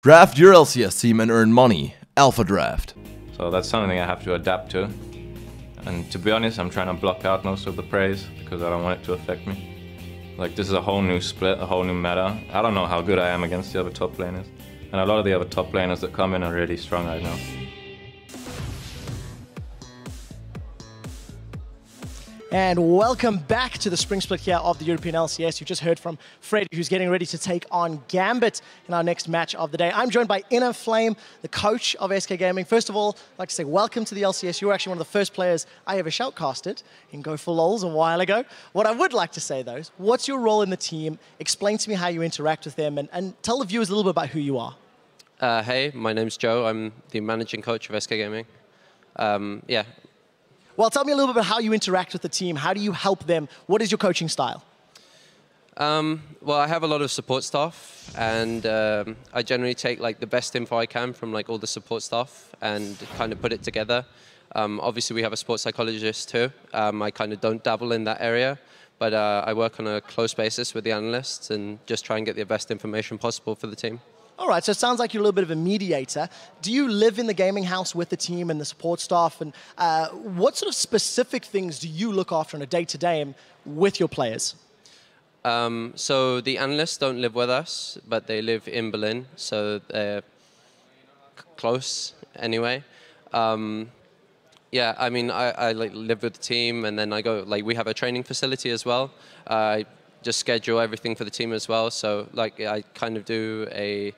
Draft your LCS team and earn money. Alpha Draft. So that's something I have to adapt to. And to be honest, I'm trying to block out most of the praise because I don't want it to affect me. Like, this is a whole new split, a whole new meta. I don't know how good I am against the other top laners. And a lot of the other top laners that come in are really strong right now. And welcome back to the Spring Split here of the European LCS. You just heard from Fred, who's getting ready to take on Gambit in our next match of the day. I'm joined by Inner Flame, the coach of SK Gaming. First of all, I'd like to say welcome to the LCS. You were actually one of the first players I ever shoutcasted in Go for Lols a while ago. What I would like to say, though, is what's your role in the team? Explain to me how you interact with them and tell the viewers a little bit about who you are. Hey, my name's Joe. I'm the managing coach of SK Gaming. Yeah. Well, tell me a little bit about how you interact with the team. How do you help them? What is your coaching style? Well, I have a lot of support staff, and I generally take like the best info I can from like all the support staff and kind of put it together. Obviously, we have a sports psychologist too. I kind of don't dabble in that area, but I work on a close basis with the analysts and just try and get the best information possible for the team. All right, so it sounds like you're a little bit of a mediator. Do you live in the gaming house with the team and the support staff? And what sort of specific things do you look after on a day-to-day with your players? So the analysts don't live with us, but they live in Berlin, so they're close anyway. Yeah, I mean, I like live with the team, and then I go, like, we have a training facility as well. I just schedule everything for the team as well. So like I kind of do a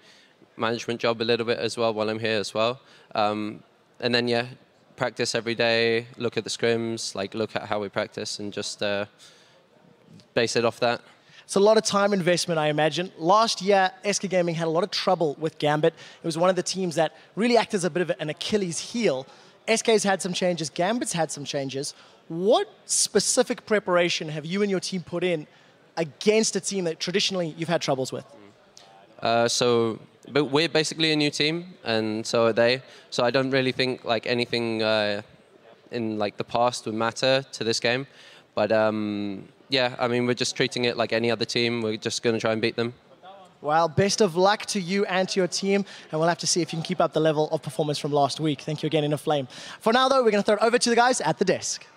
management job a little bit as well while I'm here as well. And then yeah, practice every day, look at the scrims, like look at how we practice and just base it off that. It's a lot of time investment, I imagine. Last year, SK Gaming had a lot of trouble with Gambit. It was one of the teams that really acted as a bit of an Achilles heel. SK's had some changes, Gambit's had some changes. What specific preparation have you and your team put in against a team that traditionally you've had troubles with? But we're basically a new team, and so are they. So I don't really think like anything in like the past would matter to this game. But yeah, I mean, we're just treating it like any other team. We're just going to try and beat them. Well, best of luck to you and to your team, and we'll have to see if you can keep up the level of performance from last week. Thank you again, Inner Flame. For now, though, we're going to throw it over to the guys at the desk.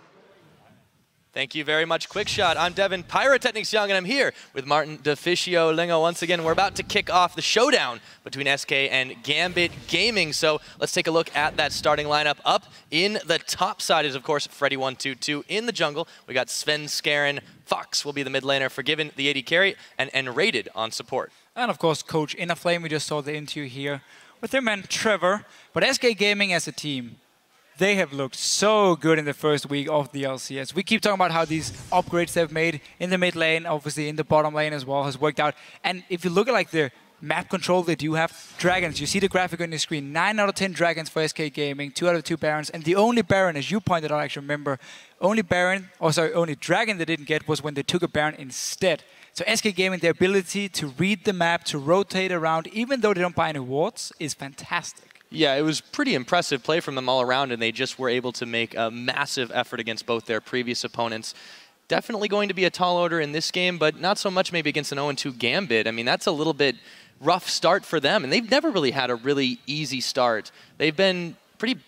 Thank you very much, Quickshot. I'm Devin Pyrotechnics Young, and I'm here with Martin DeFicio Lingo. Once again, we're about to kick off the showdown between SK and Gambit Gaming. So let's take a look at that starting lineup. Up in the top side is, of course, Freddy122. In the jungle, we got Sven Skaren. Fox will be the mid laner, Forgiven the AD carry, and Rated on support. And of course, Coach Inner Flame, we just saw the interview here with him and Trevor. But SK Gaming as a team, they have looked so good in the first week of the LCS. We keep talking about how these upgrades they've made in the mid lane, obviously in the bottom lane as well, has worked out. And if you look at like the map control they do have, dragons, you see the graphic on your screen, 9 out of 10 dragons for SK Gaming, 2 out of 2 barons, and the only baron, as you pointed out, I actually remember, only dragon they didn't get was when they took a baron instead. So SK Gaming, their ability to read the map, to rotate around, even though they don't buy any wards, is fantastic. Yeah, it was pretty impressive play from them all around, and they just were able to make a massive effort against both their previous opponents. Definitely going to be a tall order in this game, but not so much maybe against an 0-2 Gambit. I mean, that's a little bit rough start for them, and they've never really had a really easy start. They've been pretty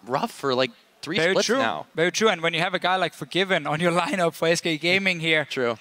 rough for like 3 splits now. Very true, and when you have a guy like Forgiven on your lineup for SK Gaming here, true,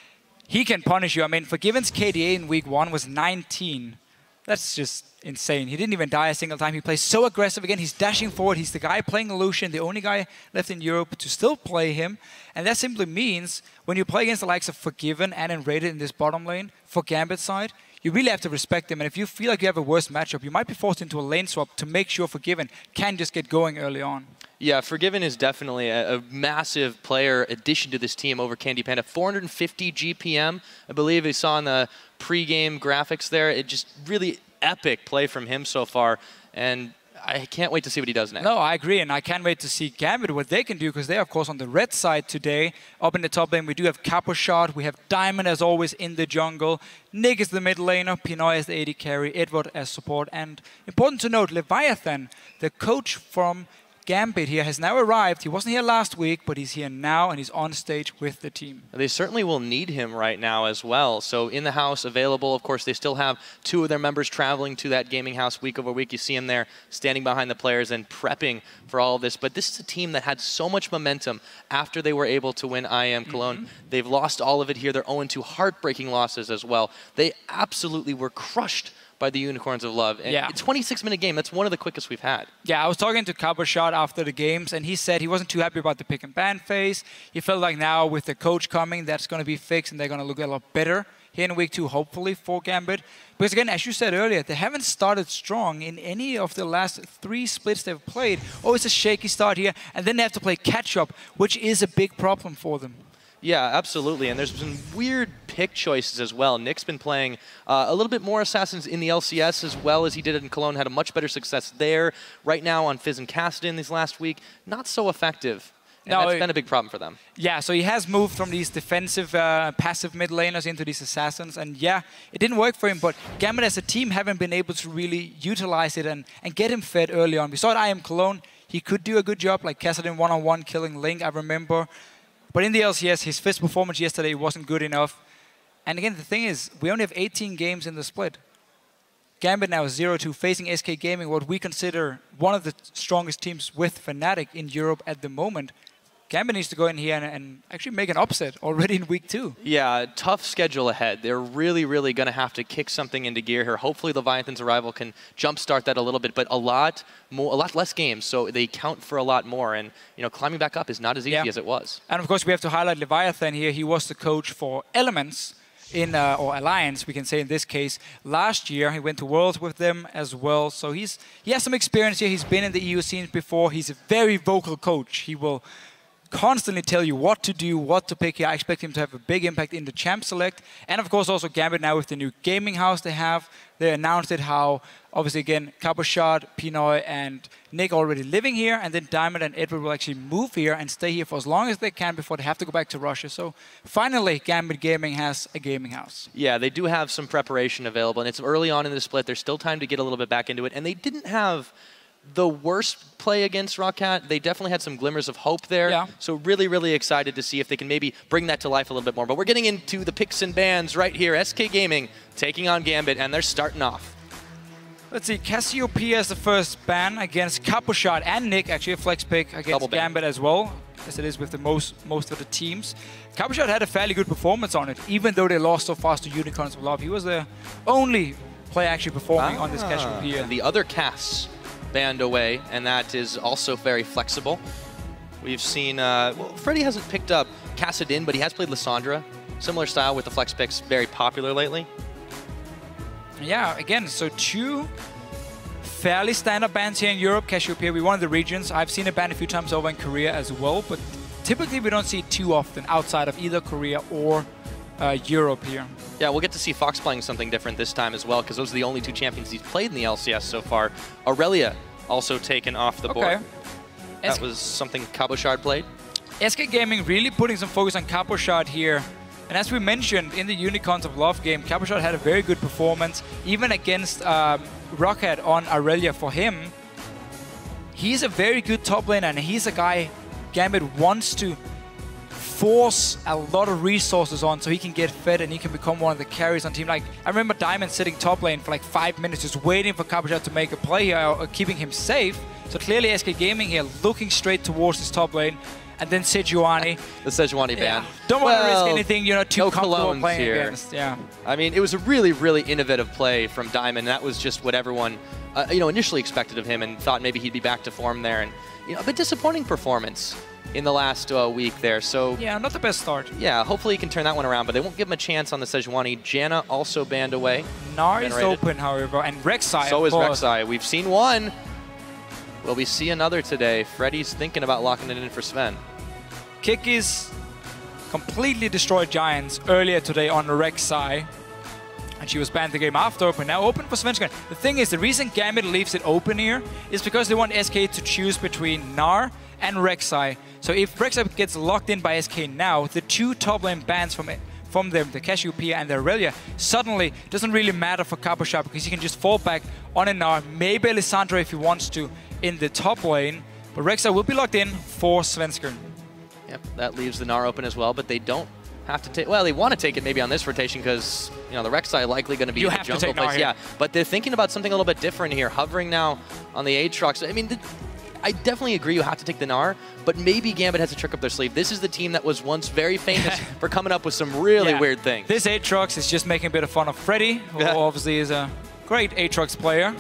he can punish you. I mean, Forgiven's KDA in week 1 was 19. That's just insane. He didn't even die a single time. He plays so aggressive again. He's dashing forward. He's the guy playing Lucian, the only guy left in Europe to still play him. And that simply means when you play against the likes of Forgiven and Rated in this bottom lane for Gambit side, you really have to respect them. And if you feel like you have a worse matchup, you might be forced into a lane swap to make sure Forgiven can just get going early on. Yeah, Forgiven is definitely a massive player addition to this team over Candy Panda. 450 GPM, I believe we saw in the pre-game graphics there. It just really epic play from him so far, and I can't wait to see what he does next. No, I agree, and I can't wait to see Gambit, what they can do, because they're, of course, on the red side today. Up in the top lane, we do have Capo Shot, we have Diamond, as always, in the jungle. Nick is the mid laner, Pinoy as the AD carry, Edward as support, and important to note, Leviathan, the coach from Gambit here has now arrived. He wasn't here last week, but he's here now, and he's on stage with the team. They certainly will need him right now as well. So in the house, available. Of course, they still have 2 of their members traveling to that gaming house week over week. You see him there standing behind the players and prepping for all of this. But this is a team that had so much momentum after they were able to win IM Cologne. They've lost all of it here. They're 0-2 heartbreaking losses as well. They absolutely were crushed by the Unicorns of Love. And yeah. A 26-minute game, that's one of the quickest we've had. Yeah, I was talking to Cabochard after the games, and he said he wasn't too happy about the pick and ban phase. He felt like now with the coach coming, that's going to be fixed, and they're going to look a lot better here in week 2, hopefully, for Gambit. Because again, as you said earlier, they haven't started strong in any of the last 3 splits they've played. Always a shaky start here, and then they have to play catch-up, which is a big problem for them. Yeah, absolutely. And there's been weird pick choices as well. Nick's been playing a little bit more Assassins in the LCS as well as he did it in Cologne. Had a much better success there. Right now on Fizz and Kassadin this last week, not so effective. And that's been a big problem for them. Yeah, so he has moved from these defensive, passive mid laners into these Assassins. And yeah, it didn't work for him, but Gambit as a team haven't been able to really utilize it and get him fed early on. We saw at IM Cologne, he could do a good job, like Kassadin one-on-one killing Link, I remember. But in the LCS, his Fizz performance yesterday wasn't good enough. And again, the thing is, we only have 18 games in the split. Gambit now is 0-2, facing SK Gaming, what we consider one of the strongest teams with Fnatic in Europe at the moment. Gambit needs to go in here and actually make an upset already in week 2. Yeah, tough schedule ahead. They're really, really going to have to kick something into gear here. Hopefully Leviathan's arrival can jumpstart that a little bit, but a lot less games, so they count for a lot more. And climbing back up is not as easy as it was. And of course, we have to highlight Leviathan here. He was the coach for Elements in or Alliance, we can say in this case. Last year, he went to Worlds with them as well. So he has some experience here. He's been in the EU scenes before. He's a very vocal coach. He will constantly tell you what to do, what to pick here. I expect him to have a big impact in the champ select. And of course also Gambit now with the new gaming house they have. They announced it how, obviously again, Cabochard, Pinoy and Nick already living here, and then Diamond and Edward will actually move here and stay here for as long as they can before they have to go back to Russia. So finally Gambit Gaming has a gaming house. Yeah, they do have some preparation available, and it's early on in the split. There's still time to get a little bit back into it, and they didn't have the worst play against Rockcat. They definitely had some glimmers of hope there. Yeah. So really, really excited to see if they can maybe bring that to life a little bit more. But we're getting into the picks and bans right here. SK Gaming taking on Gambit, and they're starting off. Let's see, Cassiopeia is the first ban against Cabochard and Nick, actually a flex pick against Gambit as well, as it is with the most of the teams. Cabochard had a fairly good performance on it, even though they lost so fast to Unicorns of Love. He was the only player actually performing on this Cassiopeia. The other casts banned away, and that is also very flexible. We've seen, well, Freddy hasn't picked up Kassadin, but he has played Lissandra. Similar style with the flex picks, very popular lately. Yeah, again, so 2 fairly standard bans here in Europe. Cassiopeia, we one of the regions. I've seen it banned a few times over in Korea as well, but typically we don't see it too often outside of either Korea or Europe here. Yeah, we'll get to see Fox playing something different this time as well, because those are the only 2 champions he's played in the LCS so far. Aurelia also taken off the board. That was something Cabochard played. SK Gaming really putting some focus on Cabochard here. And as we mentioned in the Unicorns of Love game, Cabochard had a very good performance, even against Rockhead on Aurelia. For him, he's a very good top laner, and he's a guy Gambit wants to force a lot of resources on so he can get fed and he can become one of the carries on team. Like, I remember Diamond sitting top lane for like 5 minutes just waiting for Cabochard to make a play here, or keeping him safe. So clearly SK Gaming here looking straight towards his top lane. And then Sejuani. The Sejuani ban. Don't want to risk anything, too comfortable playing here against. Yeah. I mean, it was a really, really innovative play from Diamond. That was just what everyone, initially expected of him, and thought maybe he'd be back to form there. And a bit disappointing performance in the last week there. So yeah, not the best start. Yeah, hopefully he can turn that one around, but they won't give him a chance on the Sejuani. Janna also banned away. Gnar is open, however, and Rek'Sai. So is Rek'Sai. We've seen one. Will we see another today? Freddy's thinking about locking it in for Sven. Kikis completely destroyed Giants earlier today on Rek'Sai. And she was banned the game after, but now open for Svenska. The thing is, the reason Gambit leaves it open here is because they want SK to choose between Gnar and Rek'Sai. So if Rek'Sai gets locked in by SK now, the 2 top lane bans from them, the Cassiopeia and the Aurelia, suddenly doesn't really matter for Cabochard because he can just fall back on a Gnar, maybe Lissandra if he wants to, in the top lane. But Rek'Sai will be locked in for Svenskeren. Yep, that leaves the Gnar open as well, but they don't have to take, well, they want to take it maybe on this rotation because, you know, the Rek'Sai likely going to be in the jungle place. Yeah, but they're thinking about something a little bit different here, hovering now on the Aatrox. I mean, I definitely agree you have to take the Gnar, but maybe Gambit has a trick up their sleeve. This is the team that was once very famous for coming up with some really weird things. This Aatrox is just making a bit of fun of Freddy, who obviously is a great Aatrox player.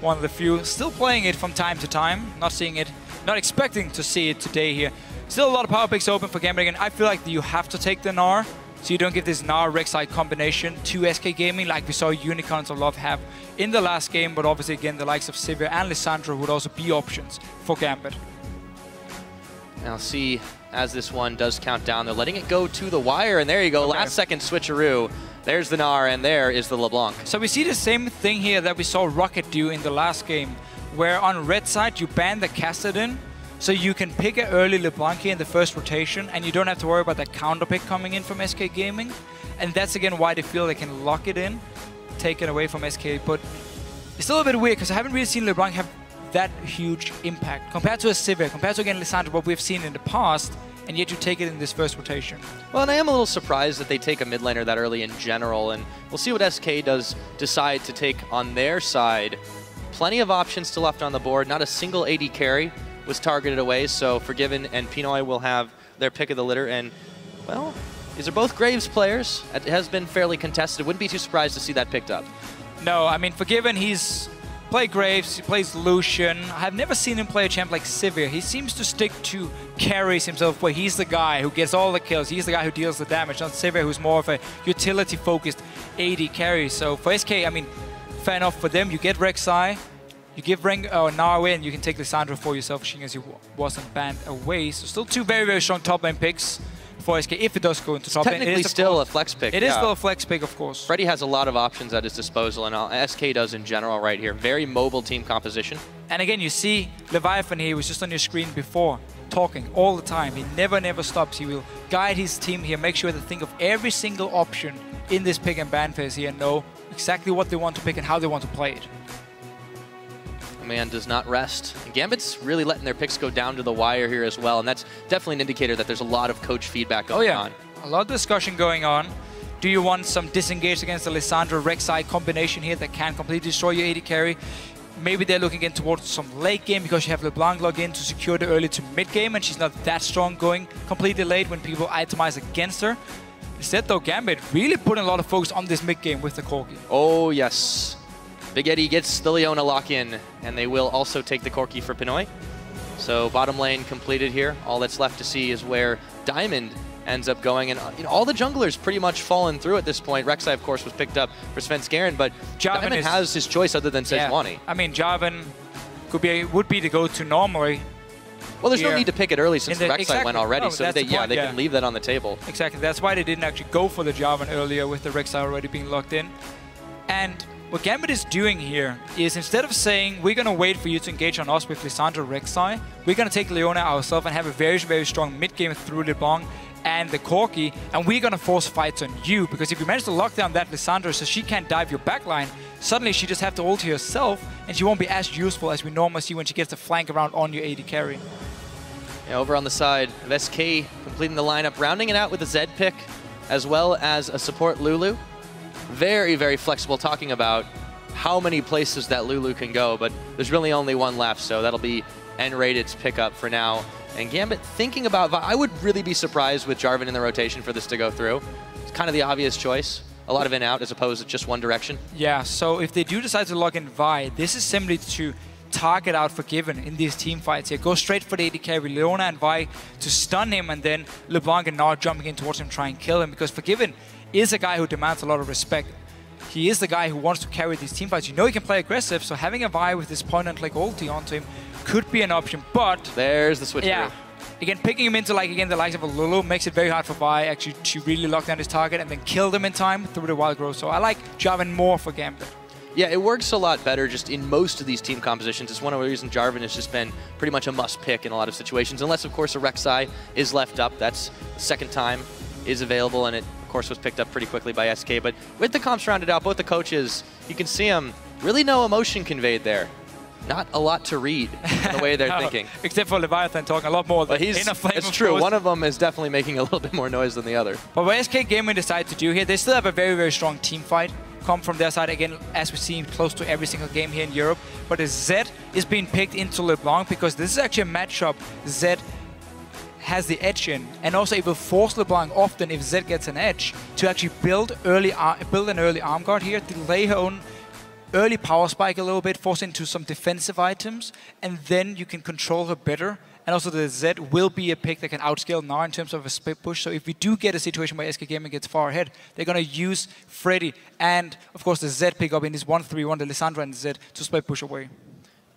One of the few, still playing it from time to time, not seeing it, not expecting to see it today here. Still a lot of power picks open for Gambit again. I feel like you have to take the Gnar, so you don't give this Gnar-Rek'Sai combination to SK Gaming like we saw Unicorns of Love have in the last game, but obviously again the likes of Sivir and Lissandra would also be options for Gambit. Now see, as this one does count down, they're letting it go to the wire, and there you go, last second switcheroo. There's the Gnar, and there is the LeBlanc. So we see the same thing here that we saw Rocket do in the last game, where on red side you ban the Kassadin, so you can pick an early LeBlanc here in the first rotation, and you don't have to worry about that counter pick coming in from SK Gaming. And that's again why they feel they can lock it in, take it away from SK. But it's still a bit weird, because I haven't really seen LeBlanc have that huge impact compared to a Sivir, compared to again Lissandra, what we've seen in the past, and yet you take it in this first rotation. Well, and I am a little surprised that they take a mid laner that early in general, and we'll see what SK does decide to take on their side. Plenty of options still left on the board, not a single AD carry was targeted away, so Forgiven and Pinoy will have their pick of the litter, and, well, these are both Graves players. It has been fairly contested. Wouldn't be too surprised to see that picked up. No, I mean, Forgiven, he's played Graves, he plays Lucian. I've never seen him play a champ like Sivir. He seems to stick to carries himself, where he's the guy who gets all the kills. He's the guy who deals the damage, not Sivir, who's more of a utility-focused AD carry. So for SK, I mean, fair enough for them. You get Rek'Sai, you give Gnar away, and you can take Lissandra for yourself, seeing as he wasn't banned away. So still two very, very strong top lane picks for SK, if it does go into top lane. Technically it is still a flex pick. It is still a flex pick, of course. Freddy has a lot of options at his disposal, and SK does in general right here. Very mobile team composition. And again, you see Leviathan here, he was just on your screen before, talking all the time. He never stops. He will guide his team here, make sure they think of every single option in this pick and ban phase here, and know exactly what they want to pick and how they want to play it. The man does not rest. And Gambit's really letting their picks go down to the wire here as well, and that's definitely an indicator that there's a lot of coach feedback going on. A lot of discussion going on. Do you want some disengage against the Lissandra Rek'Sai combination here that can completely destroy your AD carry? Maybe they're looking in towards some late game because you have LeBlanc log in to secure the early to mid game, and she's not that strong going completely late when people itemize against her. Instead though, Gambit really putting a lot of focus on this mid game with the Corki. Oh yes. Big Eddie gets the Leona lock in, and they will also take the Corki for Pinoy. So bottom lane completed here. All that's left to see is where Diamond ends up going, and you know, all the junglers pretty much fallen through at this point. Rek'Sai, of course, was picked up for Svenskeren, but Diamond has his choice other than Sejuani. I mean, Jarvan would be the go-to normally. Well, there's no need to pick it early since the Rek'Sai went already, so they can leave that on the table. Exactly, that's why they didn't actually go for the Jarvan earlier with the Rek'Sai already being locked in. And what Gambit is doing here is, instead of saying, we're going to wait for you to engage on us with Lissandra Rek'Sai, we're going to take Leona ourselves and have a very, very strong mid-game through LeBlanc and the Corki, and we're going to force fights on you, because if you manage to lock down that Lissandra so she can't dive your backline, suddenly she just have to ult herself, and she won't be as useful as we normally see when she gets the flank around on your AD carry. Yeah, over on the side of SK, completing the lineup, rounding it out with a Zed pick, as well as a support Lulu. Very, very flexible, talking about how many places that Lulu can go, but there's really only one left, so that'll be N-Rated's pickup for now. And Gambit thinking about, I would really be surprised with Jarvan in the rotation for this to go through. It's kind of the obvious choice. A lot of in-out as opposed to just one direction. Yeah, so if they do decide to log in Vi, this is simply to target out Forgiven in these team fights here. Go straight for the AD carry, Leona and Vi, to stun him, and then LeBlanc and Gnar jumping in towards him, try and kill him, because Forgiven is a guy who demands a lot of respect. He is the guy who wants to carry these team fights. You know he can play aggressive, so having a Vi with this point-and-click ulti onto him could be an option, but... There's the switch. Yeah. Again, picking him into, like, again, the likes of a Lulu makes it very hard for Vi actually to really lock down his target and then kill them in time through the wild growth. So I like Jarvan more for Gambit. Yeah, it works a lot better just in most of these team compositions. It's one of the reasons Jarvan has just been pretty much a must-pick in a lot of situations, unless, of course, a Rek'Sai is left up. That's the second time is available, and it, of course, was picked up pretty quickly by SK. But with the comps rounded out, both the coaches, you can see them, really no emotion conveyed there. not a lot to read in the way they're thinking. Except for Leviathan talking a lot more. But it's true. One of them is definitely making a little bit more noise than the other. But what SK Gaming decided to do here, they still have a very, very strong team fight. Come from their side again, as we see close to every single game here in Europe. But the Z is being picked into LeBlanc because this is actually a matchup Z has the edge in, and also it will force LeBlanc often if Z gets an edge to actually build an early arm guard here, delay her own early power spike a little bit, force into some defensive items, and then you can control her better. And also the Z will be a pick that can outscale Gnar in terms of a split push. So if we do get a situation where SK Gaming gets far ahead, they're going to use Freddy and, of course, the Z pick up in this 1-3-1, the Lissandra and the Z, to split push away.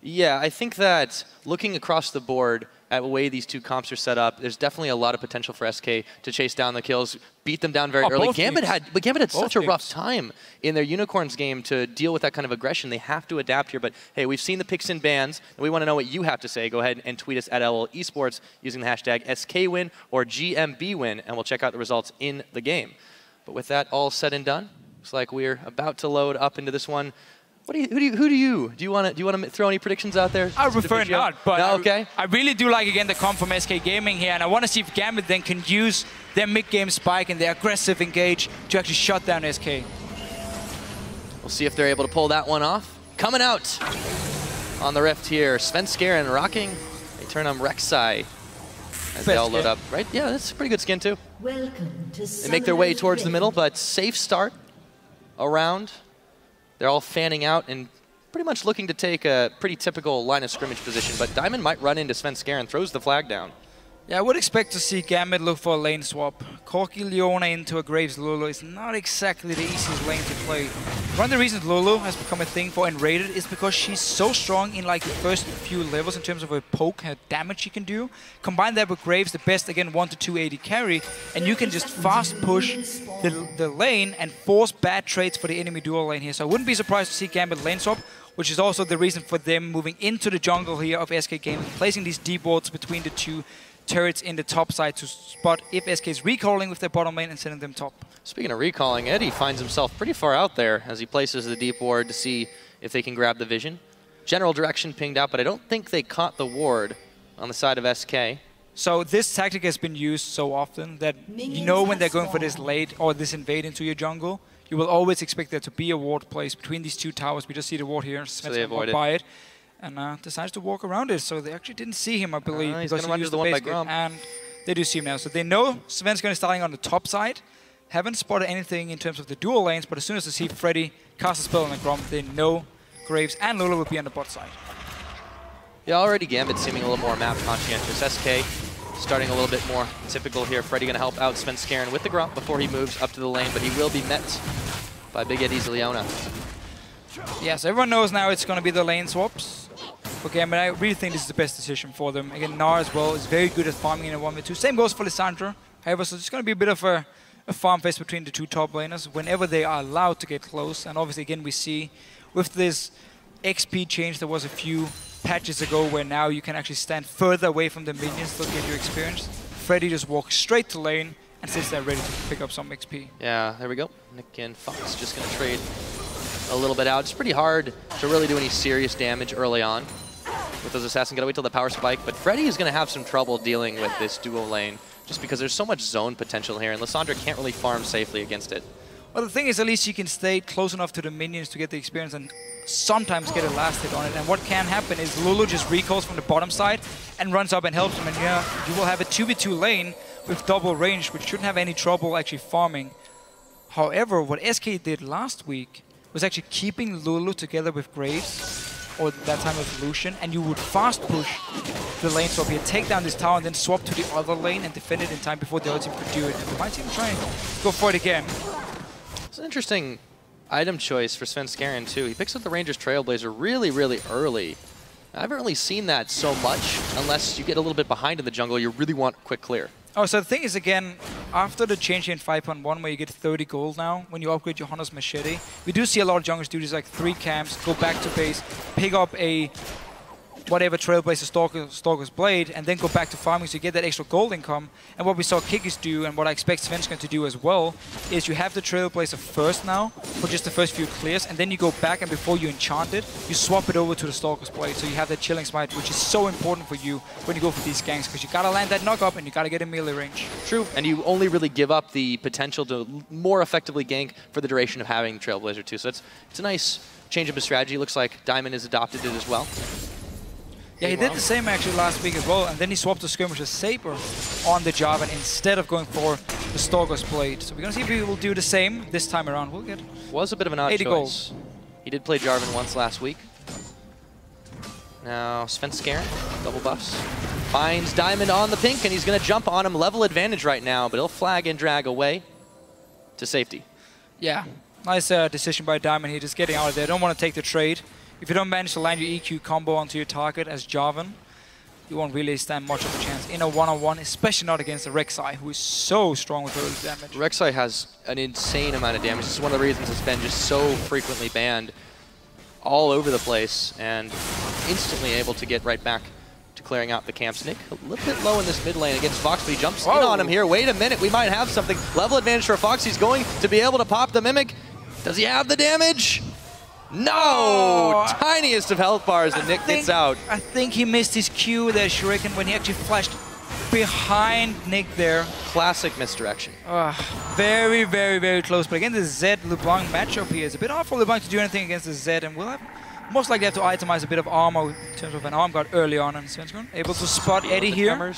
Yeah, I think that looking across the board at the way these two comps are set up, there's definitely a lot of potential for SK to chase down the kills, beat them down very early. Gambit had such a rough time in their Unicorns game to deal with that kind of aggression. They have to adapt here, but hey, we've seen the picks and bans, and we want to know what you have to say. Go ahead and tweet us at LL Esports using the hashtag SKWin or GMBWin, and we'll check out the results in the game. But with that all said and done, looks like we're about to load up into this one. Who do you want to throw any predictions out there? I prefer not, but no, okay. I really do like again the comp from SK Gaming here, and I want to see if Gambit then can use their mid-game spike and their aggressive engage to actually shut down SK. We'll see if they're able to pull that one off. Coming out on the Rift here, Svenskeren rocking. They turn on Rek'Sai as they all load up. Right? Yeah, that's a pretty good skin too. Welcome to they make their way towards the middle, but safe start around. They're all fanning out and pretty much looking to take a pretty typical line of scrimmage position, but Diamond might run into Svenskeren, throws the flag down. Yeah, I would expect to see Gambit look for a lane swap. Corki Leona into a Graves Lulu is not exactly the easiest lane to play. One of the reasons Lulu has become a thing for Enrated is because she's so strong in like the first few levels in terms of her poke, her damage she can do. Combine that with Graves, the best, again, 1 to 280 carry, and you can just fast push the lane and force bad trades for the enemy dual lane here. So I wouldn't be surprised to see Gambit lane swap, which is also the reason for them moving into the jungle here of SK Gaming, placing these deep wards between the two turrets in the top side to spot if SK is recalling with their bottom lane and sending them top. Speaking of recalling, Eddie finds himself pretty far out there as he places the deep ward to see if they can grab the vision. General direction pinged out, but I don't think they caught the ward on the side of SK. So this tactic has been used so often that you know when they're going for this late or this invade into your jungle, you will always expect there to be a ward placed between these two towers. We just see the ward here, so they avoid it. And decides to walk around it, so they actually didn't see him, I believe. He's going to run to the one by Grump. And they do see him now. So they know Sven's going to starting on the top side. Haven't spotted anything in terms of the dual lanes, but as soon as they see Freddy cast a spell on the Grump, they know Graves and Lulu will be on the bot side. Yeah, already Gambit seeming a little more map conscientious. SK starting a little bit more typical here. Freddy going to help out Svenskeren with the Grump before he moves up to the lane, but he will be met by Big Eddie's Leona. Yes, everyone knows now it's going to be the lane swaps. Okay, but I really think this is the best decision for them. Again, Gnar as well is very good at farming in a 1v2. Same goes for Lissandra. However, so it's going to be a bit of a farm fest between the two top laners whenever they are allowed to get close. And obviously, again, we see with this XP change, there was a few patches ago where now you can actually stand further away from the minions to get your experience. Freddy just walks straight to lane and sits there ready to pick up some XP. Yeah, there we go. Nick and Fox just going to trade a little bit out. It's pretty hard to really do any serious damage early on with those assassins. Gotta wait till the power spike, but Freddy is gonna have some trouble dealing with this dual lane just because there's so much zone potential here, and Lissandra can't really farm safely against it. Well, the thing is, at least you can stay close enough to the minions to get the experience and sometimes get a last hit on it. And what can happen is Lulu just recalls from the bottom side and runs up and helps him, and yeah, you will have a 2v2 lane with double range, which shouldn't have any trouble actually farming. However, what SK did last week was actually keeping Lulu together with Graves, or that time with Lucian, and you would fast push the lane swap here, take down this tower, and then swap to the other lane and defend it in time before the other team could do it. And we might even try and go for it again. It's an interesting item choice for Svenskeren too. He picks up the Ranger's Trailblazer really, really early. I haven't really seen that so much unless you get a little bit behind in the jungle. You really want quick clear. Oh, so the thing is, again, after the change in 5.1 where you get 30 gold now, when you upgrade your Hunter's Machete, we do see a lot of junglers do this, like 3 camps, go back to base, pick up a whatever Trailblazer Stalker's Blade, and then go back to farming so you get that extra gold income. And what we saw Kikis do, and what I expect Svensson to do as well, is you have the Trailblazer first now, for just the first few clears, and then you go back, and before you enchant it, you swap it over to the Stalker's Blade, so you have that Chilling Smite, which is so important for you when you go for these ganks, because you gotta land that knock-up, and you gotta get in melee range. True, and you only really give up the potential to more effectively gank for the duration of having Trailblazer too, so it's a nice change up of strategy. Looks like Diamond has adopted it as well. Yeah, he did the same actually last week as well, and then he swapped the Skirmisher's Saber on the Jarvan instead of going for the Stalker's Blade. So we're gonna see if he will do the same this time around. We'll get Was a bit of an odd 80 choice. goals. He did play Jarvan once last week. Now Svensson, double buffs. Finds Diamond on the pink, and he's gonna jump on him. Level advantage right now, but he'll flag and drag away to safety. Yeah, nice decision by Diamond here, just getting out of there. Don't want to take the trade. If you don't manage to land your EQ combo onto your target as Jarvan, you won't really stand much of a chance in a one-on-one, especially not against a Rek'Sai, who is so strong with early damage. Rek'Sai has an insane amount of damage. This is one of the reasons it's been just so frequently banned all over the place, and instantly able to get right back to clearing out the camps. Nick, a little bit low in this mid lane against Fox, but he jumps in on him here. Wait a minute, we might have something. Level advantage for Fox. He's going to be able to pop the Mimic. Does he have the damage? No! Oh, Tiniest of health bars, and Nick gets out. I think he missed his cue there, Shuriken, when he actually flashed behind Nick there. Classic misdirection. Very, very, very close. But again, the Zed LeBlanc matchup here is a bit hard for LeBlanc to do anything against the Zed, and we'll have most likely have to itemize a bit of armor in terms of an arm guard early on. And Svensson able to spot Eddie here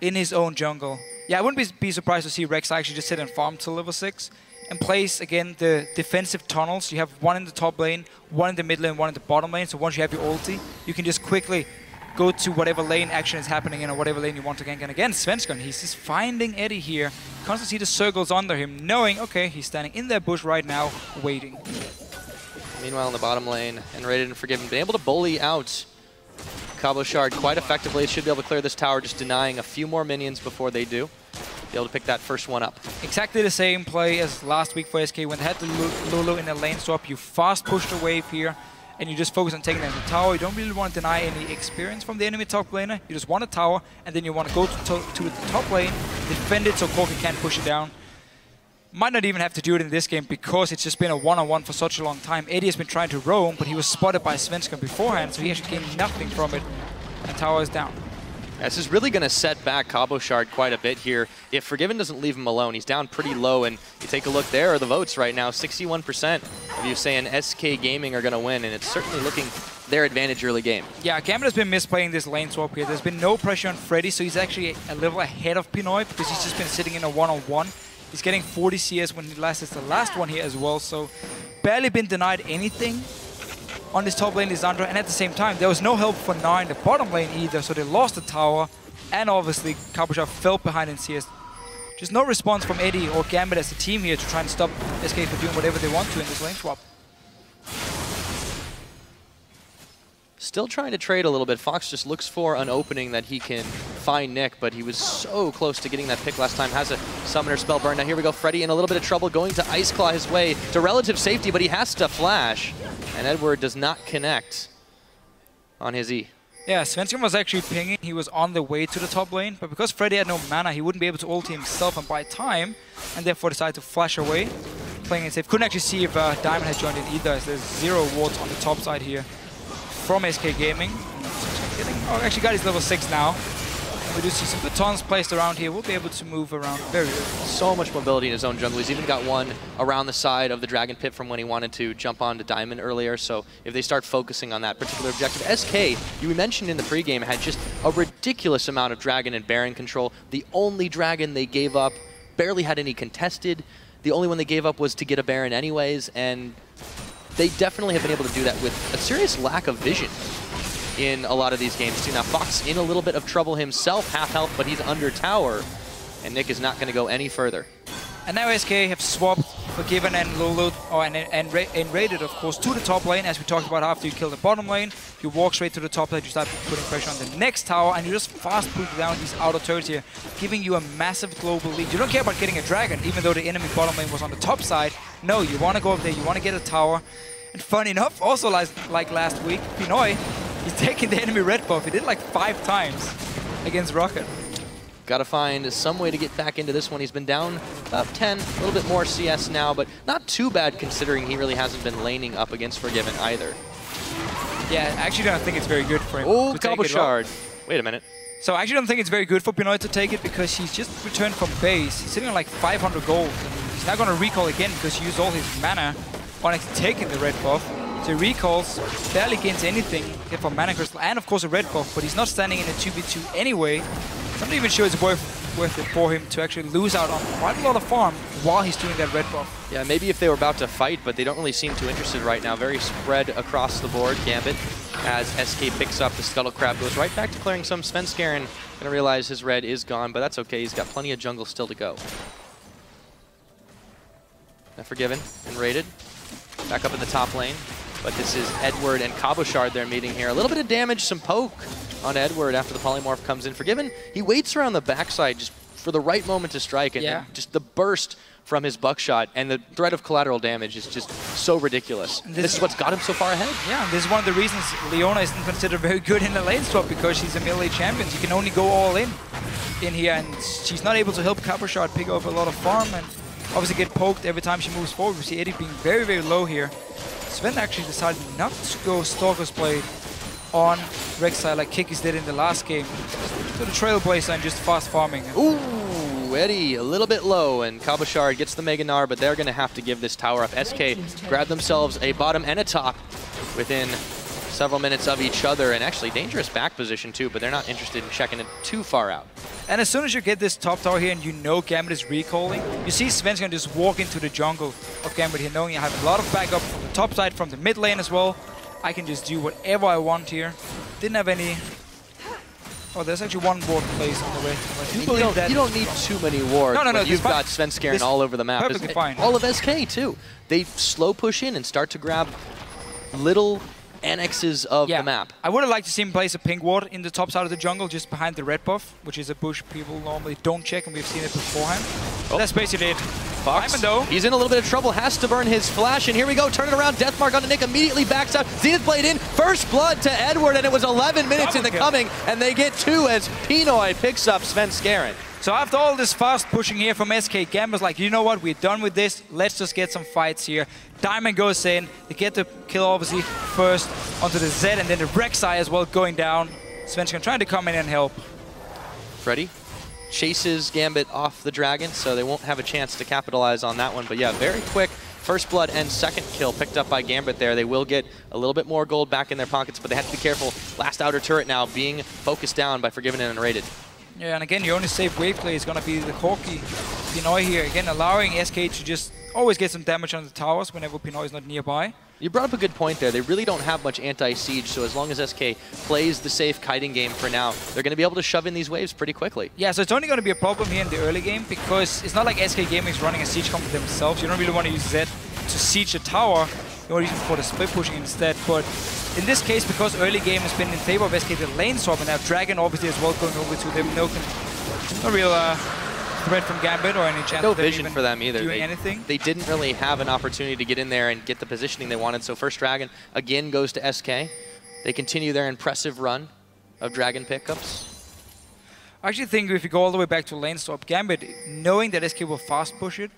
in his own jungle. Yeah, I wouldn't be surprised to see Rex actually just sit and farm till level 6 and place, again, the defensive tunnels. You have one in the top lane, one in the mid lane, one in the bottom lane. So once you have your ulti, you can just quickly go to whatever lane action is happening in or whatever lane you want to gank. And again, Svensson, he's just finding Eddie here. Constantly see the circles under him, knowing, okay, he's standing in that bush right now, waiting. Meanwhile, in the bottom lane, Enrated and Forgiven been able to bully out Cabo Shard quite effectively. Should be able to clear this tower, just denying a few more minions before they do. Be able to pick that first one up. Exactly the same play as last week for SK when they had the Lulu in the lane swap. You fast push the wave here, and you just focus on taking down the tower. You don't really want to deny any experience from the enemy top laner. You just want a tower, and then you want to go to the top lane, defend it so Corki can't push it down. Might not even have to do it in this game because it's just been a one-on-one for such a long time. Eddie has been trying to roam, but he was spotted by Svensson beforehand, so he actually gained nothing from it. And tower is down. This is really going to set back Cabo Shard quite a bit here. If Forgiven doesn't leave him alone, he's down pretty low, and you take a look, there are the votes right now. 61% of you saying SK Gaming are going to win, and it's certainly looking their advantage early game. Yeah, Gambit has been misplaying this lane swap here. There's been no pressure on Freddy, so he's actually a level ahead of Pinoy because he's just been sitting in a one-on-one. He's getting 40 CS when he lasts the last one here as well, so barely been denied anything on this top lane, Lissandra, and at the same time, there was no help for 9 in the bottom lane either, so they lost the tower, and obviously Cabo Shard fell behind in CS. Just no response from Eddie or Gambit as a team here to try and stop SK from doing whatever they want to in this lane swap. Still trying to trade a little bit. Fox just looks for an opening that he can find Nick, but he was so close to getting that pick last time. Has a summoner spell burn. Now here we go, Freddy in a little bit of trouble, going to Ice Claw his way to relative safety, but he has to flash, and Edward does not connect on his E. Yeah, Svensson was actually pinging. He was on the way to the top lane, but because Freddy had no mana, he wouldn't be able to ulti himself and buy time, and therefore decided to flash away, playing it safe. Couldn't actually see if Diamond had joined in either, as there's 0 wards on the top side here from SK Gaming. Oh, actually got his level 6 now. And we do see some good taunts placed around here. We'll be able to move around very early. So much mobility in his own jungle. He's even got one around the side of the Dragon Pit from when he wanted to jump onto Diamond earlier. So if they start focusing on that particular objective. SK, you mentioned in the pregame, had just a ridiculous amount of Dragon and Baron control. The only Dragon they gave up barely had any contested. The only one they gave up was to get a Baron anyways, and they definitely have been able to do that with a serious lack of vision in a lot of these games too. Now Fox in a little bit of trouble himself, half health, but he's under tower, and Nick is not going to go any further. And now SK have swapped Forgiven and Lulu, and raided, of course, to the top lane, as we talked about. After you kill the bottom lane, you walk straight to the top lane, you start putting pressure on the next tower, and you just fast push down these outer turrets here, giving you a massive global lead. You don't care about getting a dragon, even though the enemy bottom lane was on the top side. No, you want to go up there, you want to get a tower. And funny enough, also like last week, Pinoy He's taking the enemy red buff. He did like 5 times against Rocket. Got to find some way to get back into this one. He's been down about 10, a little bit more CS now, but not too bad considering he really hasn't been laning up against Forgiven either. Yeah, I actually don't think it's very good for him Oh, to take Combo it. Shard. Wait a minute. So I actually don't think it's very good for Pinoy to take it because he's just returned from base. He's sitting on like 500 gold. He's not going to recall again because he used all his mana on actually taking the red buff. So he recalls, barely gains anything except for mana crystal and of course a red buff, but he's not standing in a 2v2 anyway. So I'm not even sure it's worth it for him to actually lose out on quite a lot of farm while he's doing that red buff. Yeah, maybe if they were about to fight, but they don't really seem too interested right now. Very spread across the board, Gambit, as SK picks up the Scuttle Crab, goes right back to clearing some. Svenskeren gonna realize his red is gone, but that's okay. He's got plenty of jungle still to go. Now Forgiven and raided. Back up in the top lane. But this is Edward and Cabochard they're meeting here. A little bit of damage, some poke on Edward after the polymorph comes in. Forgiven, he waits around the backside just for the right moment to strike, and then just the burst from his buckshot and the threat of collateral damage is just so ridiculous. This is what's got him so far ahead. Yeah, this is one of the reasons Leona isn't considered very good in the lane swap, because she's a melee champion. She can only go all in here, and she's not able to help Cabochard pick up a lot of farm and obviously get poked every time she moves forward. We see Eddie being very, very low here. Sven actually decided not to go Stalker's Blade on Rek'Sai like Kikis did in the last game. So the Trailblazer and just fast farming. Ooh, Eddie a little bit low, and Cabochard gets the Mega Gnar, but they're going to have to give this tower up. SK grab themselves a bottom and a top within several minutes of each other, and actually dangerous back position too, but they're not interested in checking it too far out. And as soon as you get this top tower here and you know Gambit is recalling, you see Sven's gonna just walk into the jungle of Gambit here, knowing you have a lot of backup from the top side, from the mid lane as well. I can just do whatever I want here. Didn't have any... Oh, there's actually one ward place on the way. You don't need too many wards. No, You've got Svenskeren all over the map. Perfectly fine. All of SK too. They slow push in and start to grab little annexes of the map. I would have liked to see him place a pink ward in the top side of the jungle, just behind the red buff, which is a bush people normally don't check, and we've seen it beforehand. Oh. That's basically it. Fox, he's in a little bit of trouble, has to burn his flash, and here we go, turn it around, Deathmark onto Nick, immediately backs out, Zenith Blade in, first blood to Edward, and it was 11 minutes in the coming, and they get 2 as Pinoy picks up Svenskeren. So after all this fast pushing here from SK, Gambit's like, you know what, we're done with this, let's just get some fights here. Diamond goes in, they get the kill obviously first onto the Zed, and then the Rek'Sai as well going down. Svenskeren trying to come in and help. Freddy chases Gambit off the dragon, so they won't have a chance to capitalize on that one. But yeah, very quick first blood and second kill picked up by Gambit there. They will get a little bit more gold back in their pockets, but they have to be careful. Last outer turret now being focused down by Forgiven and Rated. Yeah, and again, your only safe wave play is going to be the Corki Pinoy here. Again, allowing SK to just always get some damage on the towers whenever Pinoy is not nearby. You brought up a good point there. They really don't have much anti-siege, so as long as SK plays the safe kiting game for now, they're going to be able to shove in these waves pretty quickly. Yeah, so it's only going to be a problem here in the early game, because it's not like SK Gaming is running a siege comp themselves. You don't really want to use Zed to siege a tower. You want to use it for the split pushing instead. But in this case, because early game has been in favor of SK, the lane swap, and now Dragon obviously as well going over to them. No real threat from Gambit or any chance no vision for them either. Doing anything. They didn't really have an opportunity to get in there and get the positioning they wanted. So first Dragon again goes to SK. They continue their impressive run of Dragon pickups. I actually think if you go all the way back to lane swap, Gambit, knowing that SK will fast push it,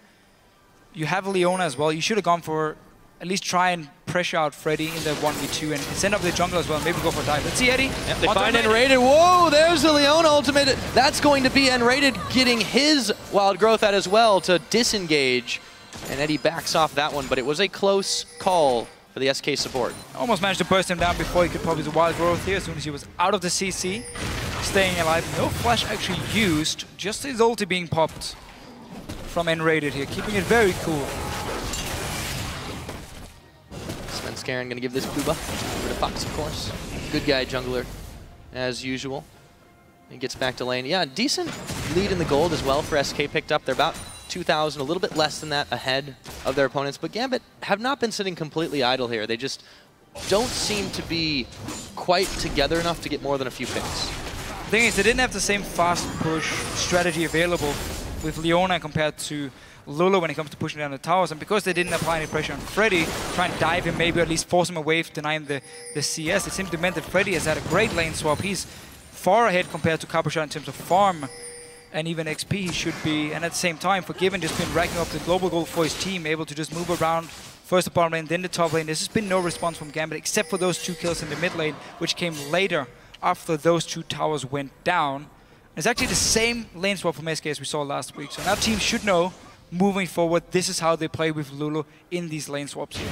you have Leona as well. You should have gone for at least try and pressure out Freddy in the 1v2 and send up the jungle as well. Maybe go for a dive. Let's see Eddie. Yep, they find Enrated. Whoa, there's the Leona ultimate. That's going to be Enrated getting his wild growth out as well to disengage. And Eddie backs off that one, but it was a close call for the SK support. Almost managed to burst him down before he could pop his wild growth here as soon as he was out of the CC. Staying alive. No flash actually used. Just his ulti being popped from Enrated here. Keeping it very cool. Svenskeren gonna give this Booba over to Fox, of course. Good guy, jungler, as usual. He gets back to lane. Yeah, decent lead in the gold as well for SK picked up. They're about 2,000, a little bit less than that ahead of their opponents. But Gambit have not been sitting completely idle here. They just don't seem to be quite together enough to get more than a few picks. The thing is, they didn't have the same fast push strategy available with Leona compared to Lulu when it comes to pushing down the towers, and because they didn't apply any pressure on Freddy, try and dive him, maybe at least force him away, deny him the CS, it simply meant that Freddy has had a great lane swap. He's far ahead compared to Cabochard in terms of farm and even XP he should be, and at the same time, Forgiven just been racking up the global gold for his team, able to just move around first the bottom lane, then the top lane. There's just been no response from Gambit except for those 2 kills in the mid lane, which came later after those 2 towers went down. It's actually the same lane swap from SK as we saw last week, so now teams should know moving forward, this is how they play with Lulu in these lane swaps here.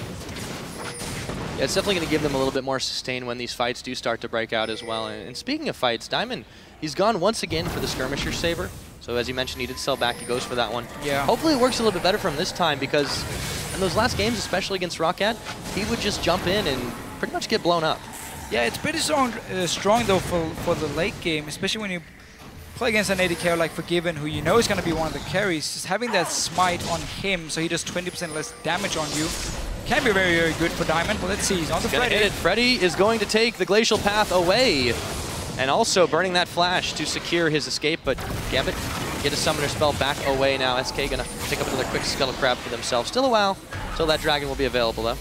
Yeah, it's definitely going to give them a little bit more sustain when these fights do start to break out as well. And speaking of fights, Diamond, he's gone once again for the Skirmisher Saber. So as you mentioned, he did sell back, he goes for that one. Yeah. Hopefully it works a little bit better for him this time, because in those last games, especially against Roccat, he would just jump in and pretty much get blown up. Yeah, it's pretty strong though for the late game, especially when you play against an AD carry like Forgiven, who you know is going to be one of the carries. Just having that smite on him so he does 20% less damage on you can be very, very good for Diamond. But let's see, he's on the Freddy. Freddy is going to take the Glacial Path away, and also burning that flash to secure his escape, but Gambit get a Summoner Spell back away now. SK gonna pick up another quick Scuttle Crab for themselves. Still a while till that Dragon will be available though.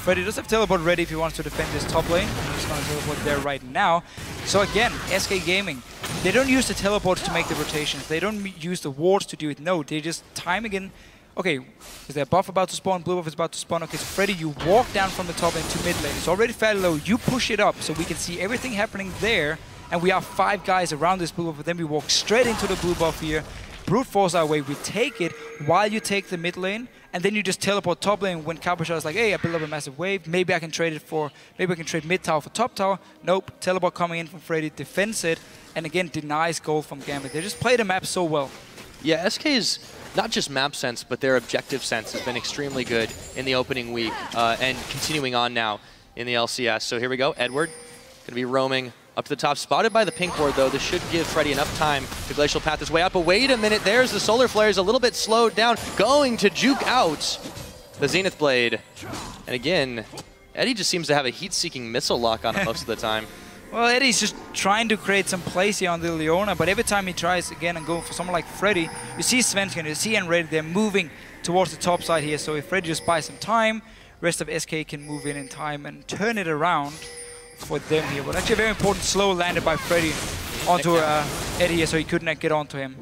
Freddy does have teleport ready if he wants to defend his top lane. He's going to teleport there right now. So again, SK Gaming, they don't use the teleports to make the rotations. They don't use the wards to do it. No, they just time again. Okay, is there a buff about to spawn? Blue buff is about to spawn. Okay, so Freddy, you walk down from the top lane to mid lane. It's already fairly low. You push it up so we can see everything happening there. And we have 5 guys around this blue buff. But then we walk straight into the blue buff here. Brute force our way. We take it while you take the mid lane. And then you just teleport top lane when Cabochard is like, hey, I built up a massive wave. Maybe I can trade it for, maybe I can trade mid tower for top tower. Nope, teleport coming in from Freddy, defends it, and again denies gold from Gambit. They just play the map so well. Yeah, SK's not just map sense, but their objective sense has been extremely good in the opening week and continuing on now in the LCS. So here we go, Edward gonna be roaming up to the top, spotted by the pink ward though. This should give Freddy enough time to Glacial Path his way up. But wait a minute, there's the Solar Flares a little bit slowed down, going to juke out the Zenith Blade. And again, Eddie just seems to have a heat-seeking missile lock on him most of the time. Well, Eddie's just trying to create some plays here on the Leona, but every time he tries again and going for someone like Freddy, you see Svensson, you see Enrated, they're moving towards the top side here. So if Freddy just buys some time, rest of SK can move in time and turn it around for them here. But actually a very important slow landed by Freddy onto Eddie here, so he couldn't get onto him.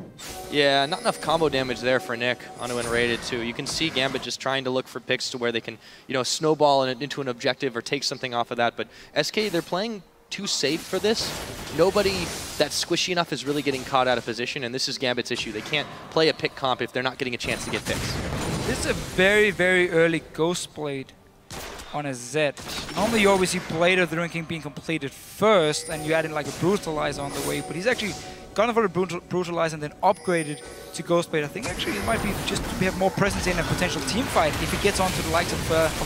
Yeah, not enough combo damage there for Nick onto Enrated too. You can see Gambit just trying to look for picks to where they can, you know, snowball into an objective or take something off of that. But SK, they're playing too safe for this. Nobody that's squishy enough is really getting caught out of position, and this is Gambit's issue. They can't play a pick comp if they're not getting a chance to get picks. This is a very, very early Ghost Blade on a Zed. Normally you always see Blade of the Ruin King being completed first, and you add in like a Brutalizer on the way, but he's actually gone for the Brutalizer and then upgraded to Ghost Blade. I think actually it might be just to have more presence in a potential team fight if he gets onto the likes of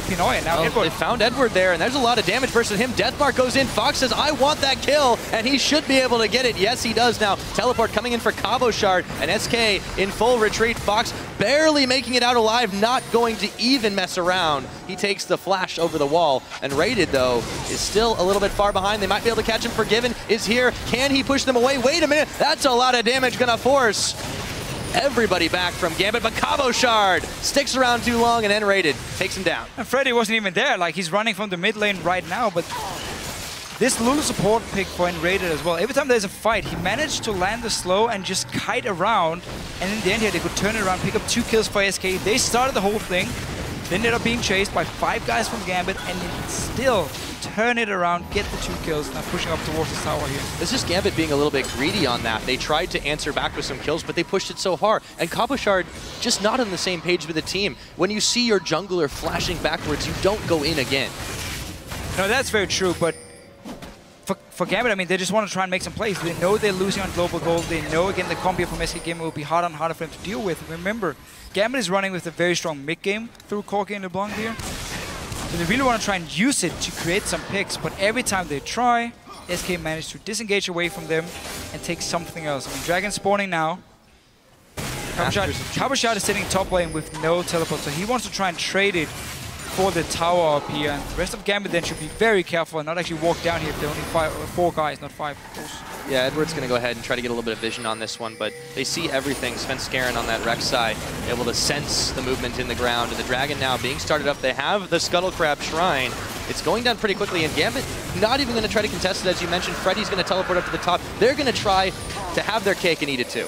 Pinoy. And now Edward. They found Edward there, and there's a lot of damage versus him. Deathmark goes in. Fox says, I want that kill, and he should be able to get it. Yes, he does now. Teleport coming in for Cabochard, and SK in full retreat. Fox barely making it out alive, not going to even mess around. He takes the flash over the wall, and Rated, though, is still a little bit far behind. They might be able to catch him. Forgiven is here. Can he push them away? Wait a minute. That's a lot of damage gonna force everybody back from Gambit, but Cabochard sticks around too long and Enrated takes him down. And Freddy wasn't even there, like he's running from the mid lane right now, but this Lulu support pick for Enrated as well. Every time there's a fight, he managed to land the slow and just kite around, and in the end here they could turn it around, pick up 2 kills for SK. They started the whole thing, they ended up being chased by 5 guys from Gambit, and then still turn it around, get the 2 kills, now pushing up towards the tower here. This is Gambit being a little bit greedy on that. They tried to answer back with some kills, but they pushed it so hard. And Cabochard just not on the same page with the team. When you see your jungler flashing backwards, you don't go in again. No, that's very true, but for Gambit, I mean, they just want to try and make some plays. They know they're losing on global gold. They know, again, the combo from SK Gaming will be harder and harder for them to deal with. Remember, Gambit is running with a very strong mid game through Corki and LeBlanc here. So they really want to try and use it to create some picks, but every time they try, SK managed to disengage away from them and take something else. I mean, Dragon spawning now. Cabochard is sitting top lane with no teleport, so he wants to try and trade it for the tower up here. And the rest of Gambit then should be very careful and not actually walk down here if there are only 4 guys, not 5 of course. Yeah, Edward's going to go ahead and try to get a little bit of vision on this one, but they see everything. Svenskeren on that Rek'Sai, able to sense the movement in the ground, and the Dragon now being started up. They have the Scuttle Crab Shrine. It's going down pretty quickly, and Gambit not even going to try to contest it, as you mentioned. Freddy's going to teleport up to the top. They're going to try to have their cake and eat it too.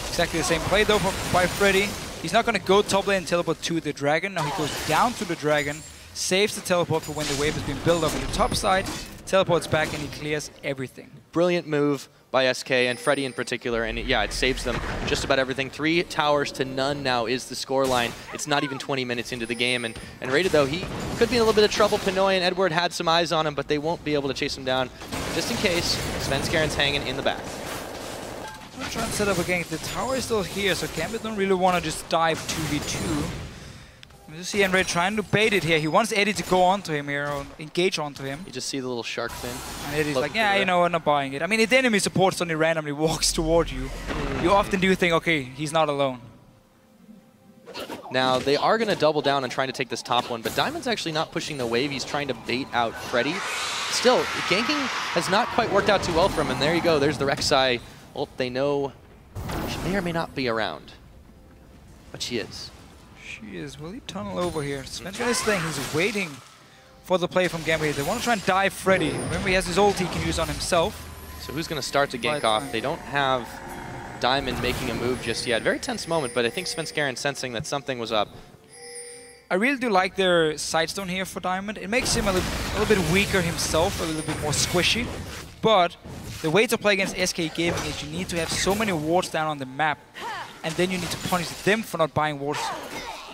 Exactly the same play, though, by Freddy. He's not going to go top lane and teleport to the Dragon. Now he goes down to the Dragon, saves the teleport for when the wave has been built up on the top side, teleports back, and he clears everything. Brilliant move by SK and Freddy in particular, and yeah, it saves them just about everything. 3 towers to none now is the scoreline. It's not even 20 minutes into the game, and Rated, though, he could be in a little bit of trouble. Pinoy and Edward had some eyes on him, but they won't be able to chase him down. Just in case, Svenskeren's hanging in the back. I'm trying to set up again. The tower is still here, so Gambit don't really want to just dive 2v2. You see Enraid trying to bait it here. He wants Eddie to go onto him here, or engage onto him. You just see the little shark fin. And Eddie's like, yeah, you know, I'm not buying it. I mean, if the enemy support suddenly randomly walks toward you, you often do think, okay, he's not alone. Now, they are going to double down on trying to take this top one, but Diamond's actually not pushing the wave. He's trying to bait out Freddy. Still, ganking has not quite worked out too well for him, and there you go. There's the Rek'Sai. Well, they know she may or may not be around, but she is. She is. Will he tunnel over here? Svenskeren is staying. He's waiting for the play from Gambit. They want to try and dive Freddy. Remember, he has his ult he can use on himself. So who's going to start to gank off? They don't have Diamond making a move just yet. Very tense moment, but I think Svenskeren sensing that something was up. I really do like their sidestone here for Diamond. It makes him a little bit weaker himself, a little bit more squishy. But the way to play against SK Gaming is you need to have so many wards down on the map, and then you need to punish them for not buying wards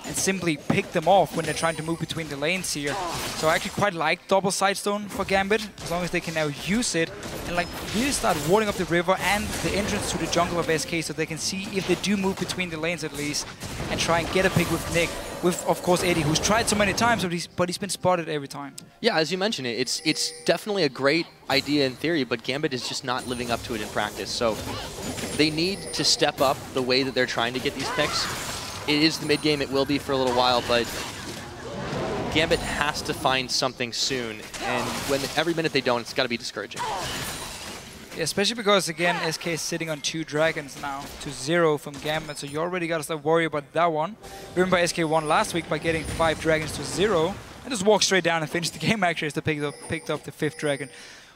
and simply pick them off when they're trying to move between the lanes here. So I actually quite like double sidestone for Gambit, as long as they can now use it and like really start warding up the river and the entrance to the jungle of SK, so they can see if they do move between the lanes at least and try and get a pick with Nick, with of course Eddie, who's tried so many times, but he's been spotted every time. Yeah, as you mentioned, it's definitely a great idea in theory, but Gambit is just not living up to it in practice. So they need to step up the way that they're trying to get these picks. It is the mid game, it will be for a little while, but Gambit has to find something soon, and when every minute they don't, it's got to be discouraging. Yeah, especially because, again, SK is sitting on 2 dragons now to 0 from Gambit, so you already got to start worrying about that one. Remember, SK won last week by getting 5 dragons to 0, and just walked straight down and finished the game actually as they picked up the 5th dragon.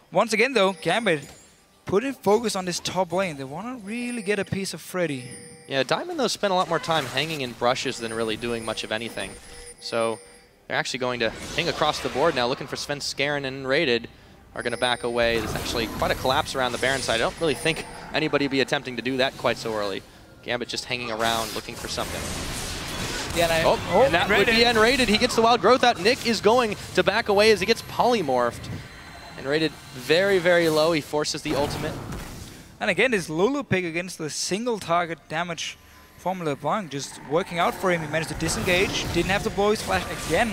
Once again, though, Gambit putting focus on this top lane. They want to really get a piece of Freddy. Yeah, Diamond, though, spent a lot more time hanging in brushes than really doing much of anything. So they're actually going to hang across the board now, looking for Svenskeren, and Rated are going to back away. There's actually quite a collapse around the Baron side. I don't really think anybody would be attempting to do that quite so early. Gambit just hanging around, looking for something. Yeah, and that would be Rated. He gets the wild growth out. Nick is going to back away as he gets polymorphed. And Rated very, very low. He forces the ultimate. And again, this Lulu pick against the single target damage from LeBlanc just working out for him. He managed to disengage, didn't have to blow his flash again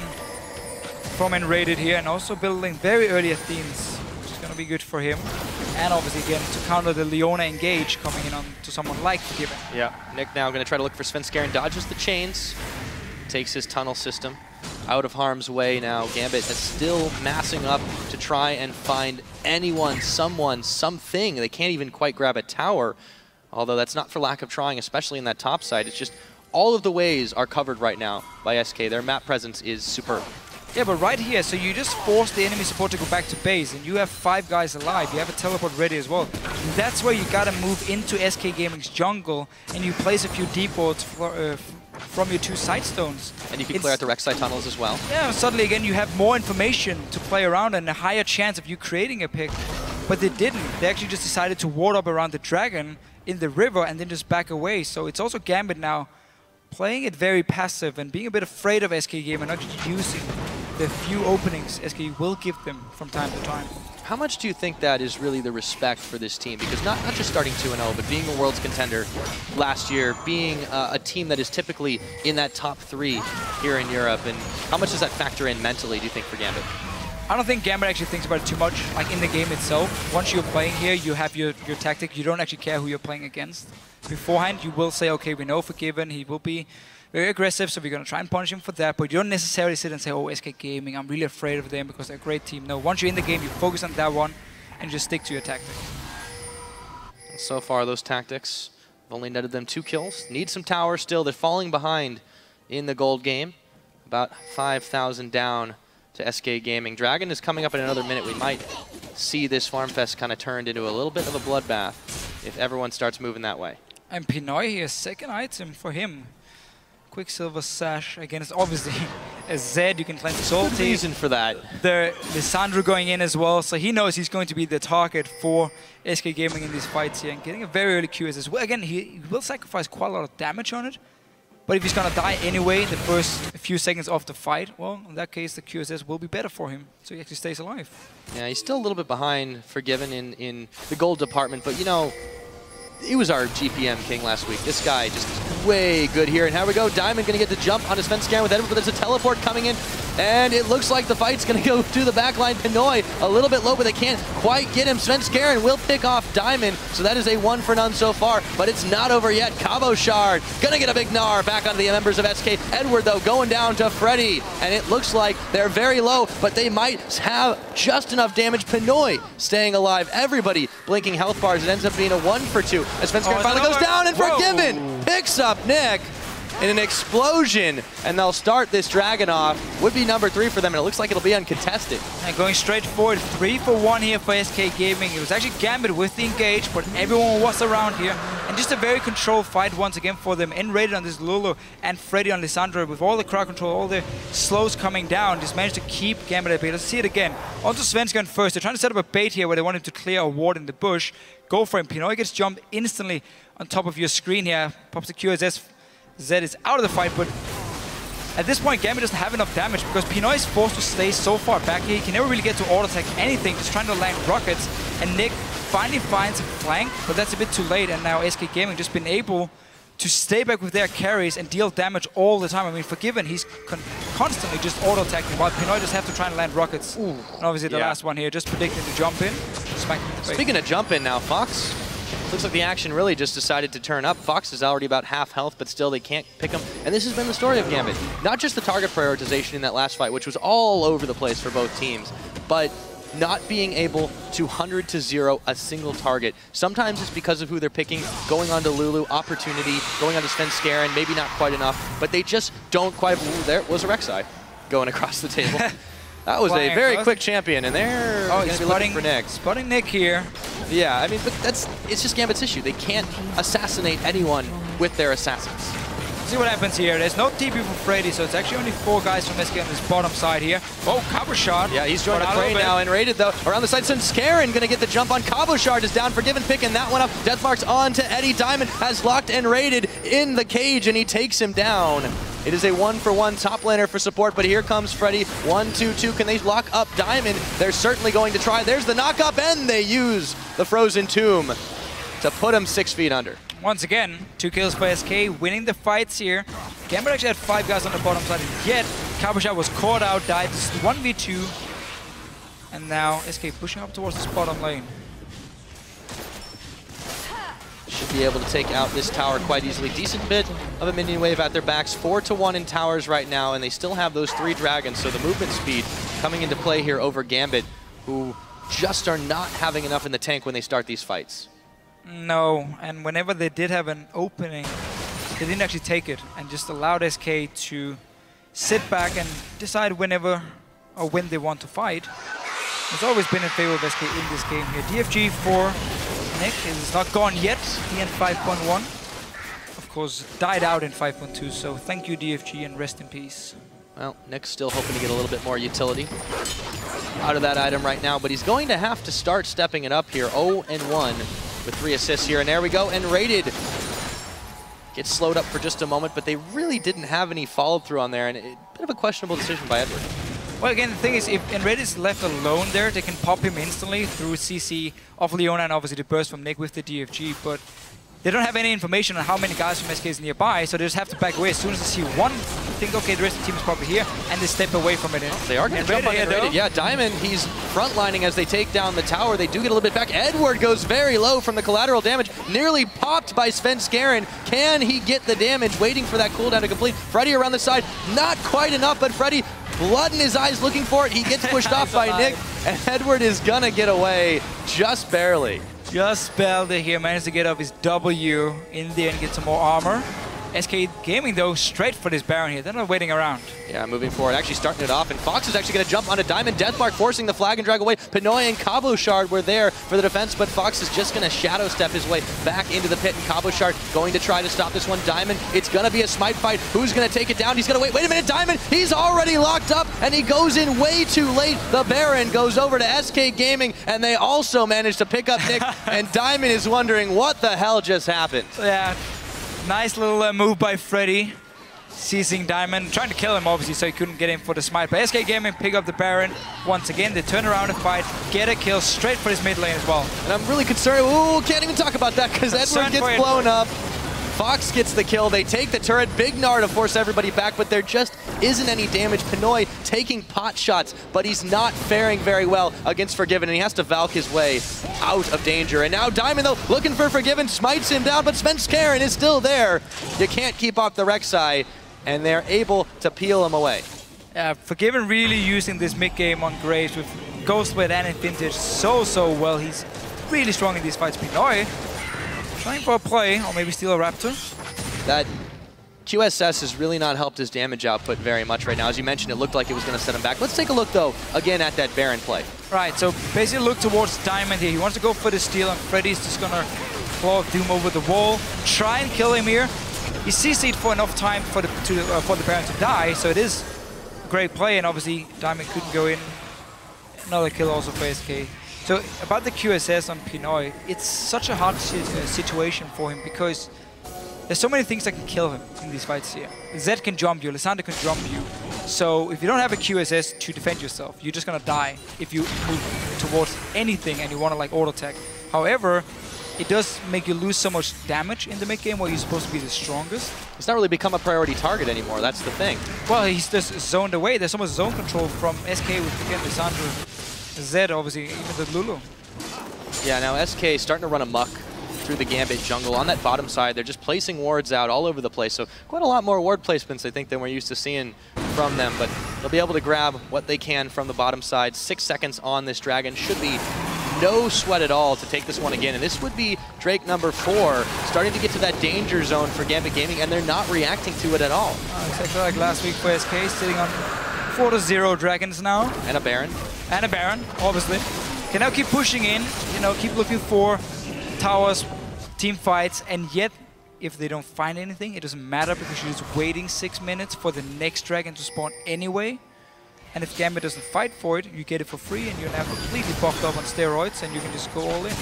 from Enrated here, and also building very early Athenes, which is going to be good for him. And obviously again to counter the Leona engage coming in on to someone like Given. Yeah, Nick now going to try to look for Svenskeren, dodges the chains, takes his tunnel system out of harm's way now. Gambit is still massing up to try and find anyone, someone, something. They can't even quite grab a tower, although that's not for lack of trying, especially in that top side. It's just all of the ways are covered right now by SK. Their map presence is superb. Yeah, but right here, so you just force the enemy support to go back to base, and you have 5 guys alive. You have a teleport ready as well. And that's where you gotta move into SK Gaming's jungle, and you place a few depots from your 2 side stones. And you can clear out the Rek'Sai tunnels as well. Yeah, suddenly again you have more information to play around and a higher chance of you creating a pick. But they didn't. They actually just decided to ward up around the dragon in the river and then just back away. So it's also Gambit now playing it very passive and being a bit afraid of SK Game and not just using the few openings SK will give them from time to time. How much do you think that is really the respect for this team? Because not just starting 2-0, but being a Worlds contender last year, being a team that is typically in that top 3 here in Europe, and how much does that factor in mentally, do you think, for Gambit? I don't think Gambit actually thinks about it too much, like in the game itself. Once you're playing here, you have your tactic. You don't actually care who you're playing against. Beforehand, you will say, okay, we know Forgiven, he will be very aggressive, so we're going to try and punish him for that, but you don't necessarily sit and say, oh, SK Gaming, I'm really afraid of them because they're a great team. No, once you're in the game, you focus on that one and just stick to your tactic. How much do you think that is really the respect for this team? Because not just starting 2-0, but being a Worlds contender last year, being a team that is typically in that top 3 here in Europe, and how much does that factor in mentally, do you think, for Gambit? I don't think Gambit actually thinks about it too much. Like in the game itself, once you're playing here, you have your tactic. You don't necessarily sit and say, oh, SK Gaming, I'm really afraid of them because they're a great team. No, once you're in the game, you focus on that one and just stick to your tactic. So far, those tactics have only netted them 2 kills. Need some towers still. They're falling behind in the gold game. About 5,000 down to SK Gaming. Dragon is coming up in another minute. We might see this Farm Fest kind of turned into a little bit of a bloodbath if everyone starts moving that way. And Pinoy here, second item for him. Quicksilver Sash against obviously a Zed. You can claim Salty. Good reason for that. The Lissandra going in as well, so he knows he's going to be the target for SK Gaming in these fights here. And getting a very early QSS. Well, again, he will sacrifice quite a lot of damage on it. But if he's going to die anyway in the first few seconds of the fight, well, in that case, the QSS will be better for him. So he actually stays alive. Yeah, he's still a little bit behind Forgiven in the gold department, but you know, he was our GPM king last week. This guy just way good here. And here we go. Diamond going to get the jump on his fence scan with Edward, but there's a teleport coming in. And it looks like the fight's going to go to the backline. Pinoy a little bit low, but they can't quite get him. Sven Skaren will pick off Diamond. So that is a 1 for none so far, but it's not over yet. Cabo Shard going to get a big gnar back onto the members of SK. Edward, though, going down to Freddy. And it looks like they're very low, but they might have just enough damage. Pinoy staying alive. Everybody blinking health bars. It ends up being a 1 for 2. As Sven Skaren finally goes down, and Forgiven picks up Nick in an explosion, and they'll start this Dragon off. Would be number 3 for them, and it looks like it'll be uncontested. And going straight forward, 3 for 1 here for SK Gaming. It was actually Gambit with the engage, but everyone was around here. And just a very controlled fight once again for them. Rated on this Lulu and Freddy on Lissandra with all the crowd control, all the slows coming down. Just managed to keep Gambit at bay. Let's see it again. Onto Svenskeren first. They're trying to set up a bait here where they want him to clear a ward in the bush. Go for him. Pinoy gets jumped instantly on top of your screen here. Pops the QSS. Zed is out of the fight, but at this point, Gambit doesn't have enough damage because Pinoy is forced to stay so far back here. He can never really get to auto attack anything, just trying to land rockets. And Nick finally finds a flank, but that's a bit too late. And now SK Gaming just been able to stay back with their carries and deal damage all the time. I mean, Forgiven, he's constantly just auto attacking, while Pinoy just have to try and land rockets. Ooh. And obviously the last one here, just predicting to jump in, smack him in the face. Speaking of jump in now, Fox. Looks like the action really just decided to turn up. Fox is already about half health, but still they can't pick him. And this has been the story of Gambit. Not just the target prioritization in that last fight, which was all over the place for both teams, but not being able to 100 to 0 a single target. Sometimes it's because of who they're picking, going on to Lulu, opportunity, going on to Sven Skaren, maybe not quite enough, but they just don't quite. Ooh, there was a Rek'Sai going across the table. That was a very quick champion, and they're going to be looking for Nick. Spotting Nick here. Yeah, I mean, but it's just Gambit's issue. They can't assassinate anyone with their assassins. See what happens here. There's no TP for Freddy, so it's actually only 4 guys from SK on this bottom side here. Oh, Cabo Shard. Yeah, he's joined the fray now and raided, though. Around the side, Sven Skaren going to get the jump on. Cabo Shard is down. Forgiven picking that one up. Deathmark's on to Eddie. Diamond has locked and raided in the cage, and he takes him down. It is a 1 for 1 top laner for support, but here comes Freddy. 1-2-2. Can they lock up Diamond? They're certainly going to try. There's the knock up, and they use the Frozen Tomb to put him 6 feet under. Once again, 2 kills for SK, winning the fights here. Gambit actually had 5 guys on the bottom side, and yet Cabo Shard was caught out, died. This is 1v2. And now SK pushing up towards this bottom lane. Should be able to take out this tower quite easily. Decent bit of a minion wave at their backs. 4 to 1 in towers right now, and they still have those 3 dragons, so the movement speed coming into play here over Gambit, who just are not having enough in the tank when they start these fights. No, and whenever they did have an opening, they didn't actually take it and just allowed SK to sit back and decide whenever or when they want to fight. It's always been in favor of SK in this game here. DFG for Nick is not gone yet. He in 5.1. Of course, died out in 5.2, so thank you DFG and rest in peace. Well, Nick's still hoping to get a little bit more utility out of that item right now, but he's going to have to start stepping it up here. 0-1 with 3 assists here, and there we go, and raided. Gets slowed up for just a moment, but they really didn't have any follow-through on there, and a bit of a questionable decision by Edward. Well, again, the thing is, if Enraid is left alone there, they can pop him instantly through CC of Leona and obviously the burst from Nick with the DFG, but they don't have any information on how many guys from SK is nearby, so they just have to back away. As soon as they see one, think, okay, the rest of the team is probably here, and they step away from it. They are going to jump on Enraided. Yeah, Diamond, he's frontlining as they take down the tower. They do get a little bit back. Edward goes very low from the collateral damage, nearly popped by Sven Skaren. Can he get the damage? Waiting for that cooldown to complete. Freddy around the side, not quite enough, but Freddy, blood in his eyes looking for it. He gets pushed off by Nick, and Edward is going to get away just barely. Just spelled it here, managed to get off his W in there and get some more armor. SK Gaming, though, straight for this Baron here. They're not waiting around. Yeah, moving forward, actually starting it off, and Fox is actually going to jump onto Diamond. Deathmark forcing the flag and drag away. Pinoy and Cabochard were there for the defense, but Fox is just going to shadow step his way back into the pit, and Cabochard going to try to stop this one. Diamond, it's going to be a smite fight. Who's going to take it down? He's going to wait a minute, Diamond, he's already locked up, and he goes in way too late. The Baron goes over to SK Gaming, and they also managed to pick up Nick, and Diamond is wondering what the hell just happened. Yeah. Nice little move by Freddy, seizing Diamond, trying to kill him obviously so he couldn't get in for the smite. But SK Gaming pick up the Baron once again. They turn around the fight, get a kill straight for his mid lane as well. And I'm really concerned. Ooh, can't even talk about that because Edward gets blown up. Fox gets the kill. They take the turret. Big Gnar to force everybody back, but there just isn't any damage. Pinoy taking pot shots, but he's not faring very well against Forgiven, and he has to Valk his way out of danger. And now Diamond, though, looking for Forgiven, smites him down, but Svenskeren is still there. You can't keep off the Rek'Sai, and they're able to peel him away. Yeah, Forgiven really using this mid-game on Graves with Ghostblade and Vintage so well. He's really strong in these fights. Pinoy trying for a play, or maybe steal a Raptor. That QSS has really not helped his damage output very much right now. As you mentioned, it looked like it was going to set him back. Let's take a look, though, again at that Baron play. Right, so basically look towards Diamond here. He wants to go for the steal, and Freddy's just going to claw Doom over the wall, try and kill him here. He CC'd for enough time for the Baron to die, so it is a great play, and obviously Diamond couldn't go in. Another kill also for SK. So about the QSS on Pinoy, it's such a hard situation for him because there's so many things that can kill him in these fights here. Zed can jump you, Lysandre can jump you. So if you don't have a QSS to defend yourself, you're just gonna die if you move towards anything and you wanna like auto attack. However, it does make you lose so much damage in the mid game where you're supposed to be the strongest. It's not really become a priority target anymore, that's the thing. Well, he's just zoned away. There's so much zone control from SK with, again, Lysandre, Zed, obviously, even the Lulu. Yeah, now SK starting to run amok through the Gambit jungle. On that bottom side, they're just placing wards out all over the place. So quite a lot more ward placements, I think, than we're used to seeing from them. But they'll be able to grab what they can from the bottom side. 6 seconds on this Dragon. Should be no sweat at all to take this one again. And this would be Drake number 4, starting to get to that danger zone for Gambit Gaming, and they're not reacting to it at all. Exactly like last week for SK, sitting on 4-0 Dragons now. And a Baron. And a Baron, obviously. Can now keep pushing in, you know, keep looking for towers, team fights, and yet, if they don't find anything, it doesn't matter because you're just waiting 6 minutes for the next Dragon to spawn anyway. And if Gambit doesn't fight for it, you get it for free, and you're now completely buffed up on steroids, and you can just go all in.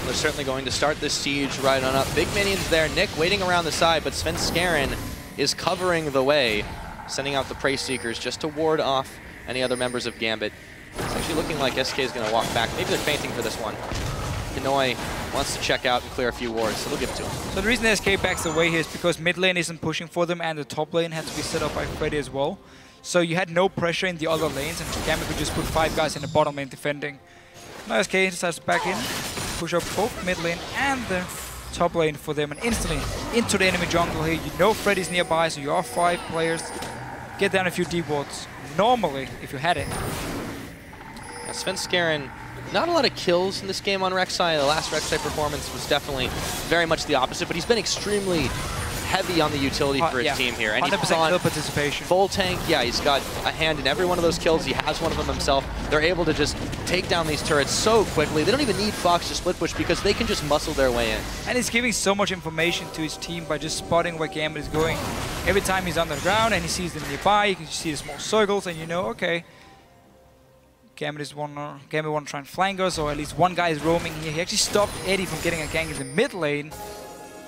They're certainly going to start this siege right on up. Big minions there. Nick waiting around the side, but Svenskeren is covering the way, sending out the Prey Seekers just to ward off any other members of Gambit. It's actually looking like SK is going to walk back. Maybe they're fainting for this one. Pinoy wants to check out and clear a few wards, so they'll give it to him. So the reason SK backs away here is because mid lane isn't pushing for them, and the top lane had to be set up by Freddy as well. So you had no pressure in the other lanes, and Gambit could just put 5 guys in the bottom lane defending. Now SK decides to back in, push up both mid lane and the top lane for them, and instantly into the enemy jungle here. You know Freddy's nearby, so you are 5 players. Get down a few deep wards. Normally, if you had it. Svenskeren, not a lot of kills in this game on Rek'Sai. The last Rek'Sai performance was definitely very much the opposite, but he's been extremely heavy on the utility for his team here. And 100% kill participation. Full tank, yeah, he's got a hand in every one of those kills. He has one of them himself. They're able to just take down these turrets so quickly. They don't even need Fox to split push because they can just muscle their way in. And he's giving so much information to his team by just spotting where Gambit is going. Every time he's on the ground and he sees them nearby, you can see the small circles, and you know, okay, Gambit want to try and flank us, or at least one guy is roaming here. He actually stopped Eddie from getting a gank in the mid lane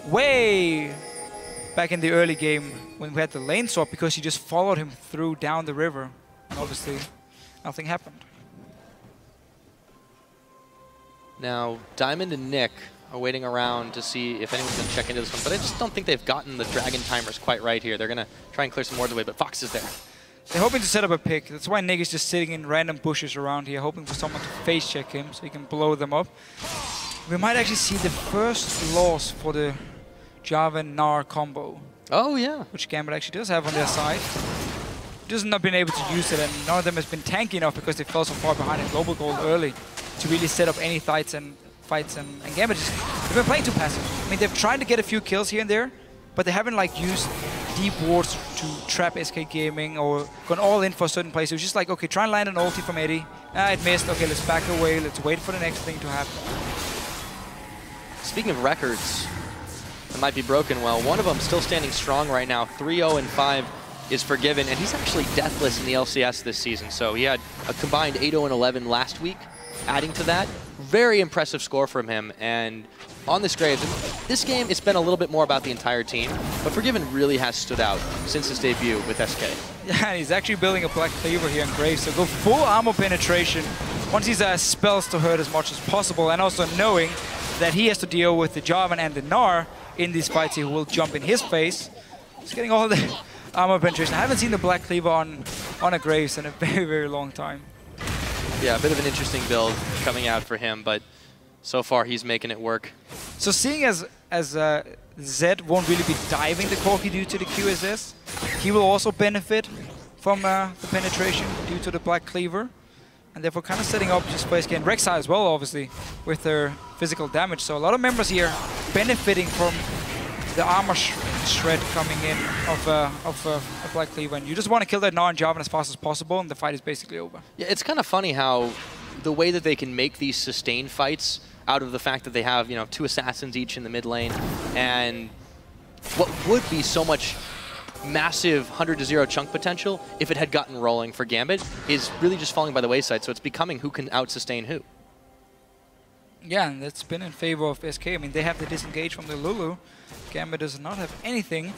way back in the early game when we had the lane swap, because he just followed him through down the river. And obviously, nothing happened. Now, Diamond and Nick are waiting around to see if anyone's going to check into this one, but I just don't think they've gotten the Dragon timers quite right here. They're going to try and clear some wards away, but Fox is there. They're hoping to set up a pick. That's why Nick is just sitting in random bushes around here, hoping for someone to face check him so he can blow them up. We might actually see the first loss for the Jarvan-Gnar combo. Oh, yeah. Which Gambit actually does have on their side. Just not been able to use it, and none of them has been tanky enough because they fell so far behind in Global Gold early to really set up any fights and fights, and Gambit they've been playing too passive. I mean, they've tried to get a few kills here and there, but they haven't like used deep wards to trap SK Gaming or gone all in for a certain place. It was just like, okay, try and land an ulti from Eddie. Ah, it missed. Okay, let's back away. Let's wait for the next thing to happen. Speaking of records that might be broken, well, one of them still standing strong right now. 3-0-5 is forgiven, and he's actually deathless in the LCS this season. So he had a combined 8-0-11 last week. Adding to that, very impressive score from him. And on this Graves, this game, it's been a little bit more about the entire team, but Forgiven really has stood out since his debut with SK. Yeah, he's actually building a Black Cleaver here in Graves, so go full armor penetration. Wants these spells to hurt as much as possible, and also knowing that he has to deal with the Jarvan and the Gnar in these fights. He will jump in his face. He's getting all the armor penetration. I haven't seen the Black Cleaver on a Graves in a very, very long time. Yeah, a bit of an interesting build coming out for him, but so far he's making it work. So seeing as Zed won't really be diving the Corki due to the QSS, he will also benefit from the penetration due to the Black Cleaver, and therefore kind of setting up just for SK and Rek'Sai as well, obviously, with their physical damage. So a lot of members here benefiting from the armor shred coming in of a Black Cleaver, and you just want to kill that Gnar and Jarvan as fast as possible, and the fight is basically over. Yeah, it's kind of funny how the way that they can make these sustained fights out of the fact that they have, you know, 2 assassins each in the mid lane, and what would be so much massive 100-0 chunk potential if it had gotten rolling for Gambit is really just falling by the wayside. So it's becoming who can out-sustain who. Yeah, and that's been in favor of SK. I mean, they have the disengage from the Lulu. Gambit does not have anything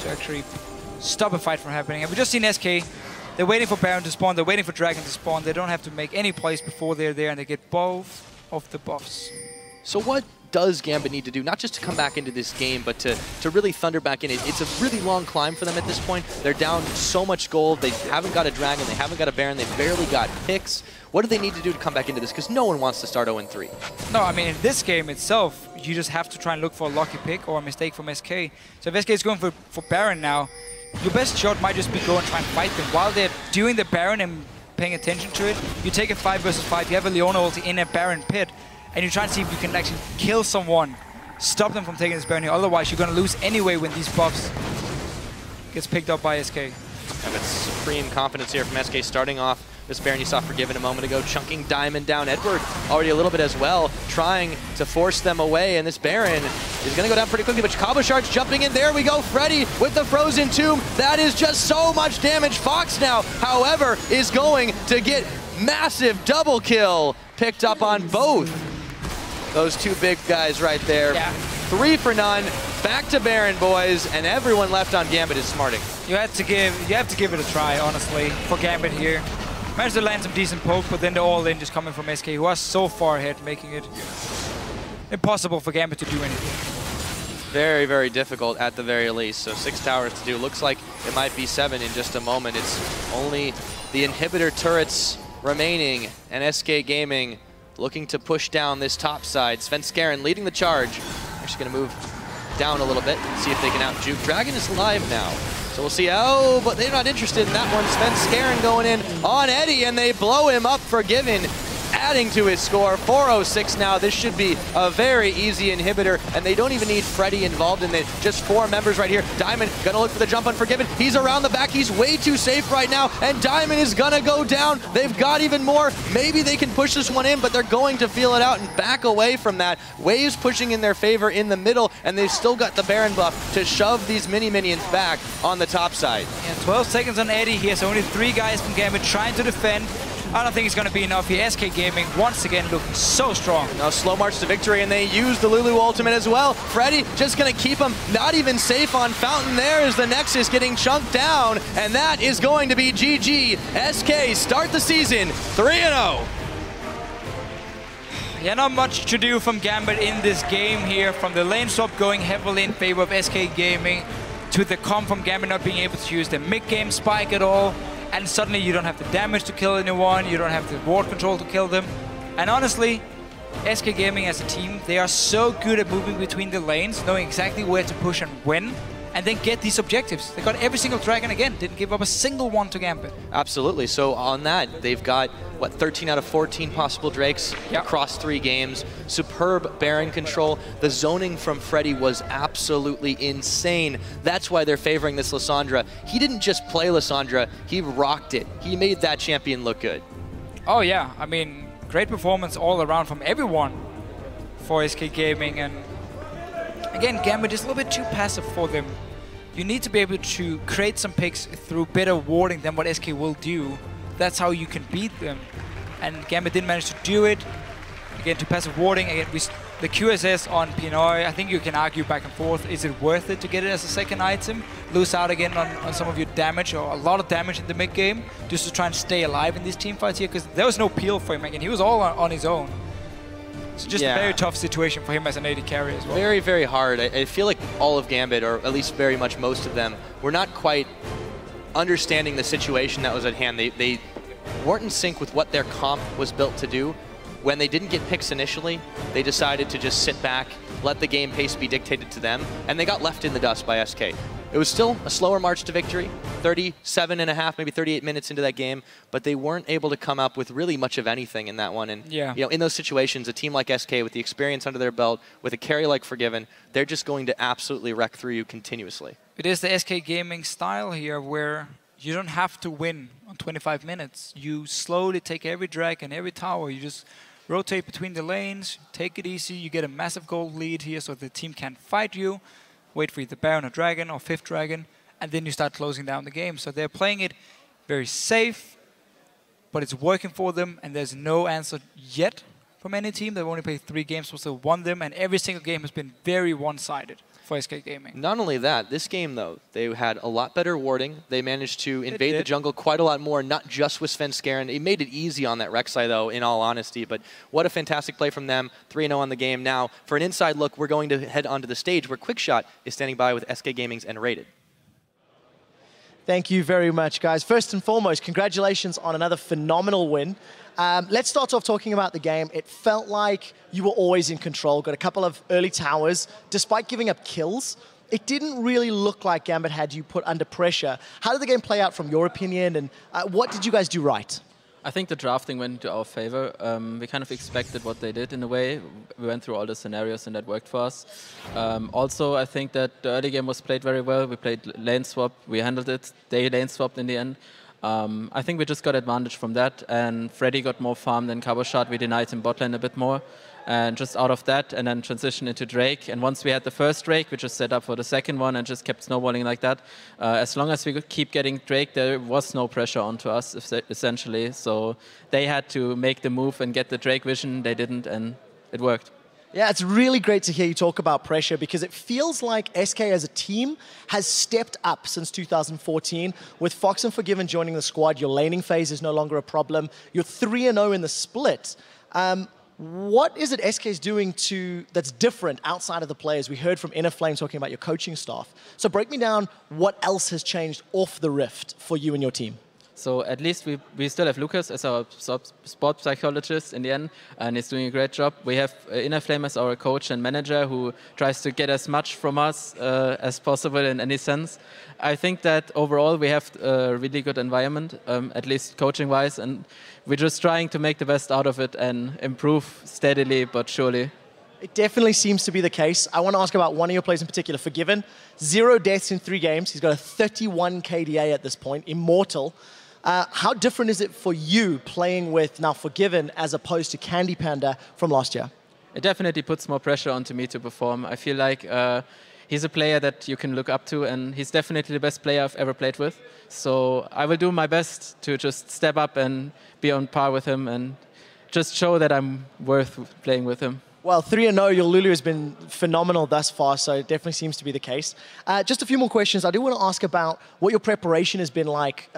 to actually stop a fight from happening. And we've just seen SK. They're waiting for Baron to spawn. They're waiting for Dragon to spawn. They don't have to make any plays before they're there, and they get both of the buffs. So what does Gambit need to do, not just to come back into this game, but to really thunder back in? It's a really long climb for them at this point. They're down so much gold. They haven't got a Dragon. They haven't got a Baron. They barely got picks. What do they need to do to come back into this? Because no one wants to start 0-3. No, I mean, in this game itself, you just have to try and look for a lucky pick or a mistake from SK. So if SK is going for Baron now, your best shot might just be go and try and fight them. While they're doing the Baron and paying attention to it, you take a 5 versus 5, you have a Leona ulti in a Baron pit, and you try and see if you can actually kill someone, stop them from taking this Baron here. Otherwise, you're going to lose anyway when these buffs gets picked up by SK. Gambit's supreme confidence here from SK, starting off this Baron you saw Forgiven a moment ago, chunking Diamond down. Edward already a little bit as well, trying to force them away, and this Baron is going to go down pretty quickly, but Cabochard's jumping in. There we go, Freddy with the Frozen Tomb. That is just so much damage. Fox now, however, is going to get massive double kill, picked up on both those 2 big guys right there. Yeah. 3 for none, back to Baron, boys, and everyone left on Gambit is smarting. You have to give it a try, honestly, for Gambit here. Managed to land some decent poke, but then the all-in just coming from SK, who are so far ahead, making it impossible for Gambit to do anything. Very, very difficult at the very least. So 6 towers to do. Looks like it might be 7 in just a moment. It's only the inhibitor turrets remaining, and SK Gaming looking to push down this top side. Svenskeren leading the charge. Actually going to move down a little bit, see if they can out-juke. Dragon is live now. So we'll see. Oh, but they're not interested in that one. Svenskeren going in on Eddie, and they blow him up. Forgiven, adding to his score. 406 now. This should be a very easy inhibitor, and they don't even need Freddy involved in it. Just 4 members right here. Diamond gonna look for the jump on Forgiven. He's around the back. He's way too safe right now, and Diamond is gonna go down. They've got even more. Maybe they can push this one in, but they're going to feel it out and back away from that. Waves pushing in their favor in the middle, and they've still got the Baron buff to shove these mini-minions back on the top side. Yeah, 12 seconds on Eddie here, so only 3 guys from Gambit trying to defend. I don't think it's going to be enough here. SK Gaming, once again, looking so strong. Now slow march to victory, and they use the Lulu ultimate as well. Freddy just going to keep him not even safe on Fountain. There is the Nexus getting chunked down, and that is going to be GG. SK start the season 3-0. Yeah, not much to do from Gambit in this game here. From the lane swap going heavily in favor of SK Gaming, to the comp from Gambit not being able to use the mid-game spike at all. And suddenly you don't have the damage to kill anyone, you don't have the ward control to kill them. And honestly, SK Gaming as a team, they are so good at moving between the lanes, knowing exactly where to push and when. and then get these objectives. They got every single dragon again, didn't give up a single one to Gambit. Absolutely. So on that, they've got, what, 13 out of 14 possible Drakes across 3 games. Superb Baron control. The zoning from Freddy was absolutely insane. That's why they're favoring this Lissandra. He didn't just play Lissandra, he rocked it. He made that champion look good. Oh yeah, I mean, great performance all around from everyone for SK Gaming. And again, Gambit is a little bit too passive for them. You need to be able to create some picks through better warding than what SK will do. That's how you can beat them. And Gambit didn't manage to do it. Again, too passive warding. Again, the QSS on Pinoy, I think you can argue back and forth. Is it worth it to get it as a second item? Lose out again on some of your damage, or a lot of damage in the mid game, just to try and stay alive in these team fights here, because there was no peel for him. Again, he was all on his own. It's just a very tough situation for him as an AD carry as well. Very, very hard. I feel like all of Gambit, or at least very much most of them, were not quite understanding the situation that was at hand. They weren't in sync with what their comp was built to do. When they didn't get picks initially, they decided to just sit back, let the game pace be dictated to them, and they got left in the dust by SK. It was still a slower march to victory, 37.5, maybe 38 minutes into that game, but they weren't able to come up with really much of anything in that one. And you know, in those situations, a team like SK with the experience under their belt, with a carry like Forgiven, they're just going to absolutely wreck through you continuously. It is the SK Gaming style here, where you don't have to win on 25 minutes. You slowly take every dragon, every tower, you just rotate between the lanes, take it easy, you get a massive gold lead here so the team can fight you, wait for either Baron or Dragon or 5th Dragon, and then you start closing down the game. So they're playing it very safe, but it's working for them, and there's no answer yet from any team. They've only played 3 games, so still won them, and every single game has been very one-sided for SK Gaming. Not only that, this game though, they had a lot better warding. They managed to invade the jungle quite a lot more, not just with Svenskeren. It made it easy on that Rek'Sai though, in all honesty, but what a fantastic play from them. 3-0 on the game. Now, for an inside look, we're going to head onto the stage where Quickshot is standing by with SK Gaming's N-Rated. Thank you very much, guys. First and foremost, congratulations on another phenomenal win. Let's start off talking about the game. It felt like you were always in control, got a couple of early towers. Despite giving up kills, it didn't really look like Gambit had you put under pressure. How did the game play out from your opinion, and what did you guys do right? I think the drafting went into our favor. We kind of expected what they did in a way. We went through all the scenarios and that worked for us. Also, I think that the early game was played very well. We played lane swap, we handled it. They lane swapped in the end. I think we just got advantage from that, and Freddy got more farm than Cabochard. We denied him bot lane a bit more. And just out of that, and then transition into Drake. And once we had the first Drake, we just set up for the second one and just kept snowballing like that. As long as we could keep getting Drake, there was no pressure onto us, essentially. So they had to make the move and get the Drake vision. They didn't, and it worked. Yeah, it's really great to hear you talk about pressure, because it feels like SK as a team has stepped up since 2014. With Fox and Forgiven joining the squad, your laning phase is no longer a problem. You're 3-0 in the split. What is it SK is doing that's different outside of the players? We heard from Inner Flame talking about your coaching staff. So break me down what else has changed off the Rift for you and your team. So at least we still have Lucas as our sport psychologist in the end, and he's doing a great job. We have Inner Flame as our coach and manager, who tries to get as much from us as possible in any sense. I think that overall we have a really good environment, at least coaching-wise, and we're just trying to make the best out of it and improve steadily but surely. It definitely seems to be the case. I want to ask about one of your players in particular, Forgiven. 0 deaths in 3 games. He's got a 31 KDA at this point, immortal. How different is it for you playing with now Forgiven as opposed to Candy Panda from last year? It definitely puts more pressure onto me to perform. I feel like he's a player that you can look up to, and he's definitely the best player I've ever played with. So I will do my best to just step up and be on par with him and just show that I'm worth playing with him. Well, 3-0, your Lulu has been phenomenal thus far, so it definitely seems to be the case. Just a few more questions. I do want to ask about what your preparation has been like.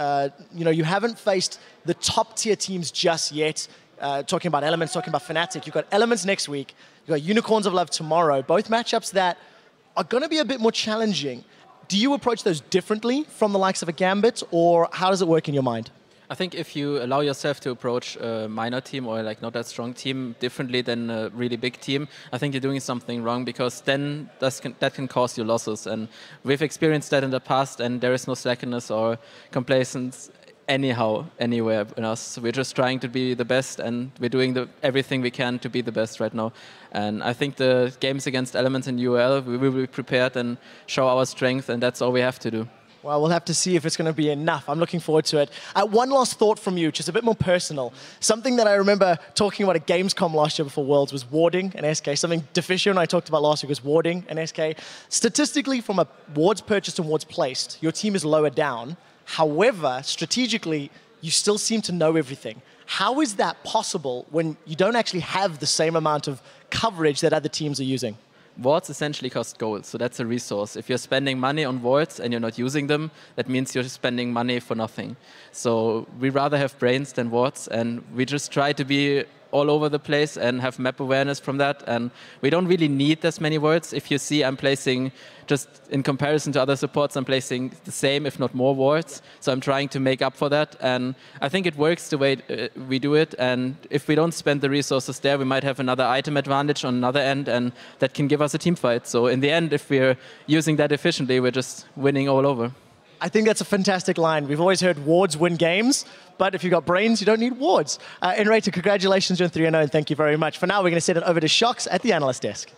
You haven't faced the top-tier teams just yet. Talking about Elements, talking about Fnatic. You've got Elements next week. You've got Unicorns of Love tomorrow. Both matchups that are going to be a bit more challenging. Do you approach those differently from the likes of a Gambit, or how does it work in your mind? I think if you allow yourself to approach a minor team or like not that strong team differently than a really big team, I think you're doing something wrong, because then that can cause you losses. And we've experienced that in the past, and there is no slackness or complacence anyhow, anywhere in us. We're just trying to be the best, and we're doing everything we can to be the best right now. And I think the games against Elements in UL, we will be prepared and show our strength, and that's all we have to do. Well, we'll have to see if it's going to be enough. I'm looking forward to it. One last thought from you, just a bit more personal. Something that I remember talking about at Gamescom last year before Worlds was warding and SK. Something Deficio and I talked about last week was warding and SK. Statistically, from a wards purchased and wards placed, your team is lower down. However, strategically, you still seem to know everything. How is that possible when you don't actually have the same amount of coverage that other teams are using? Wards essentially cost gold, so that's a resource. If you're spending money on wards and you're not using them, that means you're spending money for nothing. So we rather have brains than wards, and we just try to be all over the place and have map awareness from that. And we don't really need as many wards. If you see, I'm placing, just in comparison to other supports, I'm placing the same, if not more wards. So I'm trying to make up for that. And I think it works the way we do it. And if we don't spend the resources there, we might have another item advantage on another end, and that can give us a team fight. So in the end, if we're using that efficiently, we're just winning all over. I think that's a fantastic line. We've always heard wards win games, but if you've got brains, you don't need wards. Enrata, congratulations on 3-0, and thank you very much. For now, we're going to send it over to Shocks at the analyst desk.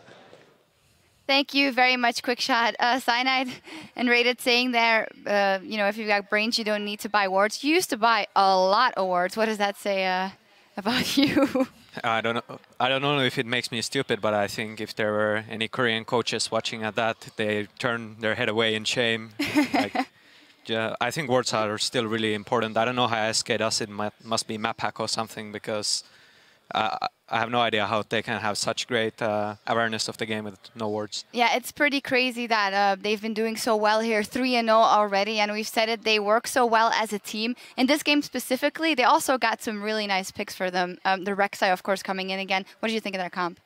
Thank you very much, Quickshot. Cyanide and Rated saying there, you know, if you've got brains, you don't need to buy wards. You used to buy a lot of wards. What does that say about you? I don't know if it makes me stupid, but I think if there were any Korean coaches watching at that, they turn their head away in shame. Like, I think wards are still really important. I don't know how SK does it. Must be map hack or something, because I have no idea how they can have such great awareness of the game with no wards. Yeah, it's pretty crazy that they've been doing so well here, 3-0 already, and we've said it, they work so well as a team. In this game specifically, they also got some really nice picks for them. The Rek'Sai, of course, coming in again. What did you think of that comp?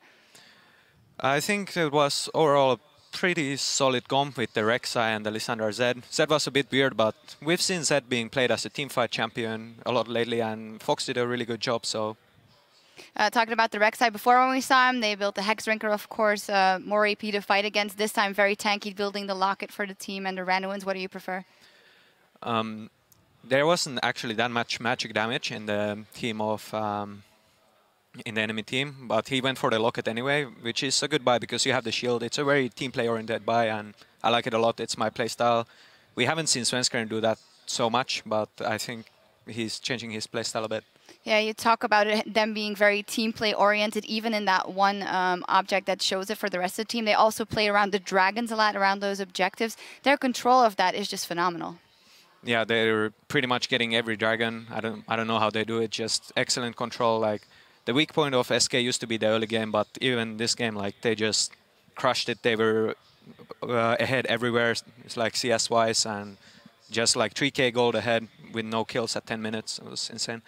I think it was overall a pretty solid comp with the Rek'Sai and the Lissandra Zed. Zed was a bit weird, but we've seen Zed being played as a teamfight champion a lot lately, and Fox did a really good job, so... Talking about the Rek'Sai, before when we saw him, they built the Hex Drinker, of course, more AP to fight against. This time, very tanky, building the Locket for the team and the Randuins. What do you prefer? There wasn't actually that much magic damage in the team of... in the enemy team, but he went for the Locket anyway, which is a good buy because you have the shield. It's a very team play-oriented buy, and I like it a lot. It's my playstyle. We haven't seen Svenskeren do that so much, but I think he's changing his playstyle a bit. Yeah, you talk about them being very team play-oriented, even in that one object that shows it for the rest of the team. They also play around the dragons a lot, around those objectives. Their control of that is just phenomenal. Yeah, they're pretty much getting every dragon. I don't know how they do it, just excellent control. Like, the weak point of SK used to be the early game, but even this game, like, they just crushed it. They were ahead everywhere, it's like CS-wise, and just like 3k gold ahead with no kills at 10 minutes. It was insane.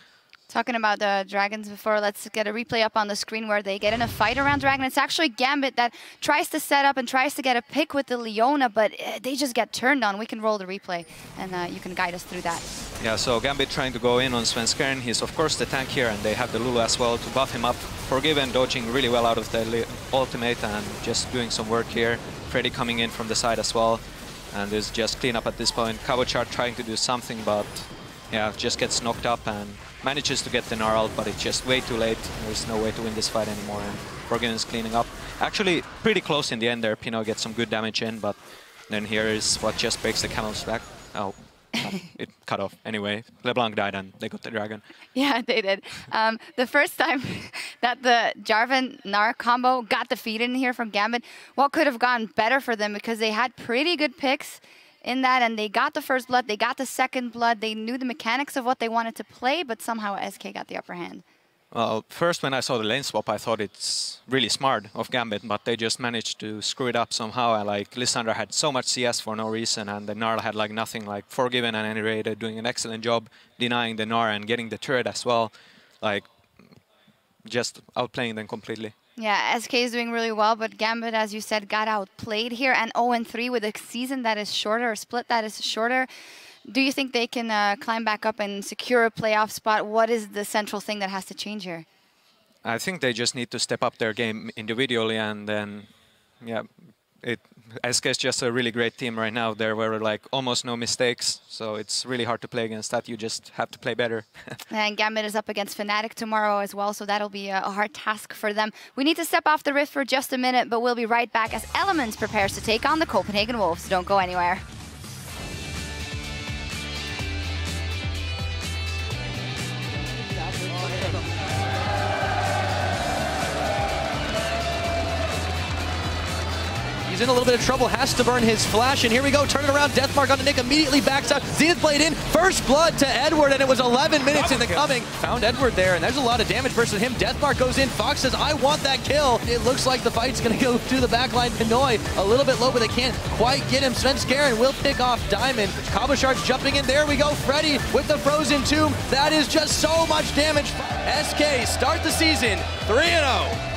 Talking about the dragons before, let's get a replay up on the screen where they get in a fight around dragon. It's actually Gambit that tries to set up and tries to get a pick with the Leona, but they just get turned on. We can roll the replay, and you can guide us through that. Yeah, so Gambit trying to go in on Svenskeren. He's of course the tank here, and they have the Lulu as well to buff him up. Forgiven dodging really well out of the ultimate and just doing some work here. Freddy coming in from the side as well, and there's just clean up at this point. Kavachar trying to do something, but yeah, just gets knocked up and manages to get the Gnar out, but it's just way too late. There's no way to win this fight anymore, and Forgiven's cleaning up. Actually, pretty close in the end there. Pino gets some good damage in, but then here is what just breaks the camel's back. Oh, it cut off. Anyway, LeBlanc died and they got the dragon. Yeah, they did. The first time that the Jarvan-Gnar combo got defeated in here from Gambit, what could have gone better for them, because they had pretty good picks in that, and they got the first blood, they got the second blood, they knew the mechanics of what they wanted to play, but somehow SK got the upper hand. Well, first when I saw the lane swap, I thought it's really smart of Gambit, but they just managed to screw it up somehow. Like, Lissandra had so much CS for no reason, and the Gnar had like nothing. Like, Forgiven and Enrata doing an excellent job denying the Gnar and getting the turret as well. Like, just outplaying them completely. Yeah, SK is doing really well, but Gambit, as you said, got outplayed here, and 0-3 with a season that is shorter, a split that is shorter. Do you think they can climb back up and secure a playoff spot? What is the central thing that has to change here? I think they just need to step up their game individually, and then, yeah, SK is just a really great team right now. There were like almost no mistakes, so it's really hard to play against that. You just have to play better. And Gambit is up against Fnatic tomorrow as well, so that'll be a hard task for them. We need to step off the Rift for just a minute, but we'll be right back as Elements prepares to take on the Copenhagen Wolves. Don't go anywhere. He's in a little bit of trouble, has to burn his flash, and here we go, turn it around, Deathmark onto Nick, immediately backs out. Zenith Blade in, first blood to Edward, and it was 11 minutes in the coming. Found Edward there, and there's a lot of damage versus him. Deathmark goes in, Fox says, I want that kill. It looks like the fight's gonna go to the backline. Pinoy a little bit low, but they can't quite get him. Svenskeren will pick off Diamond. Kabashar's jumping in, there we go, Freddy with the Frozen Tomb. That is just so much damage. SK start the season 3-0.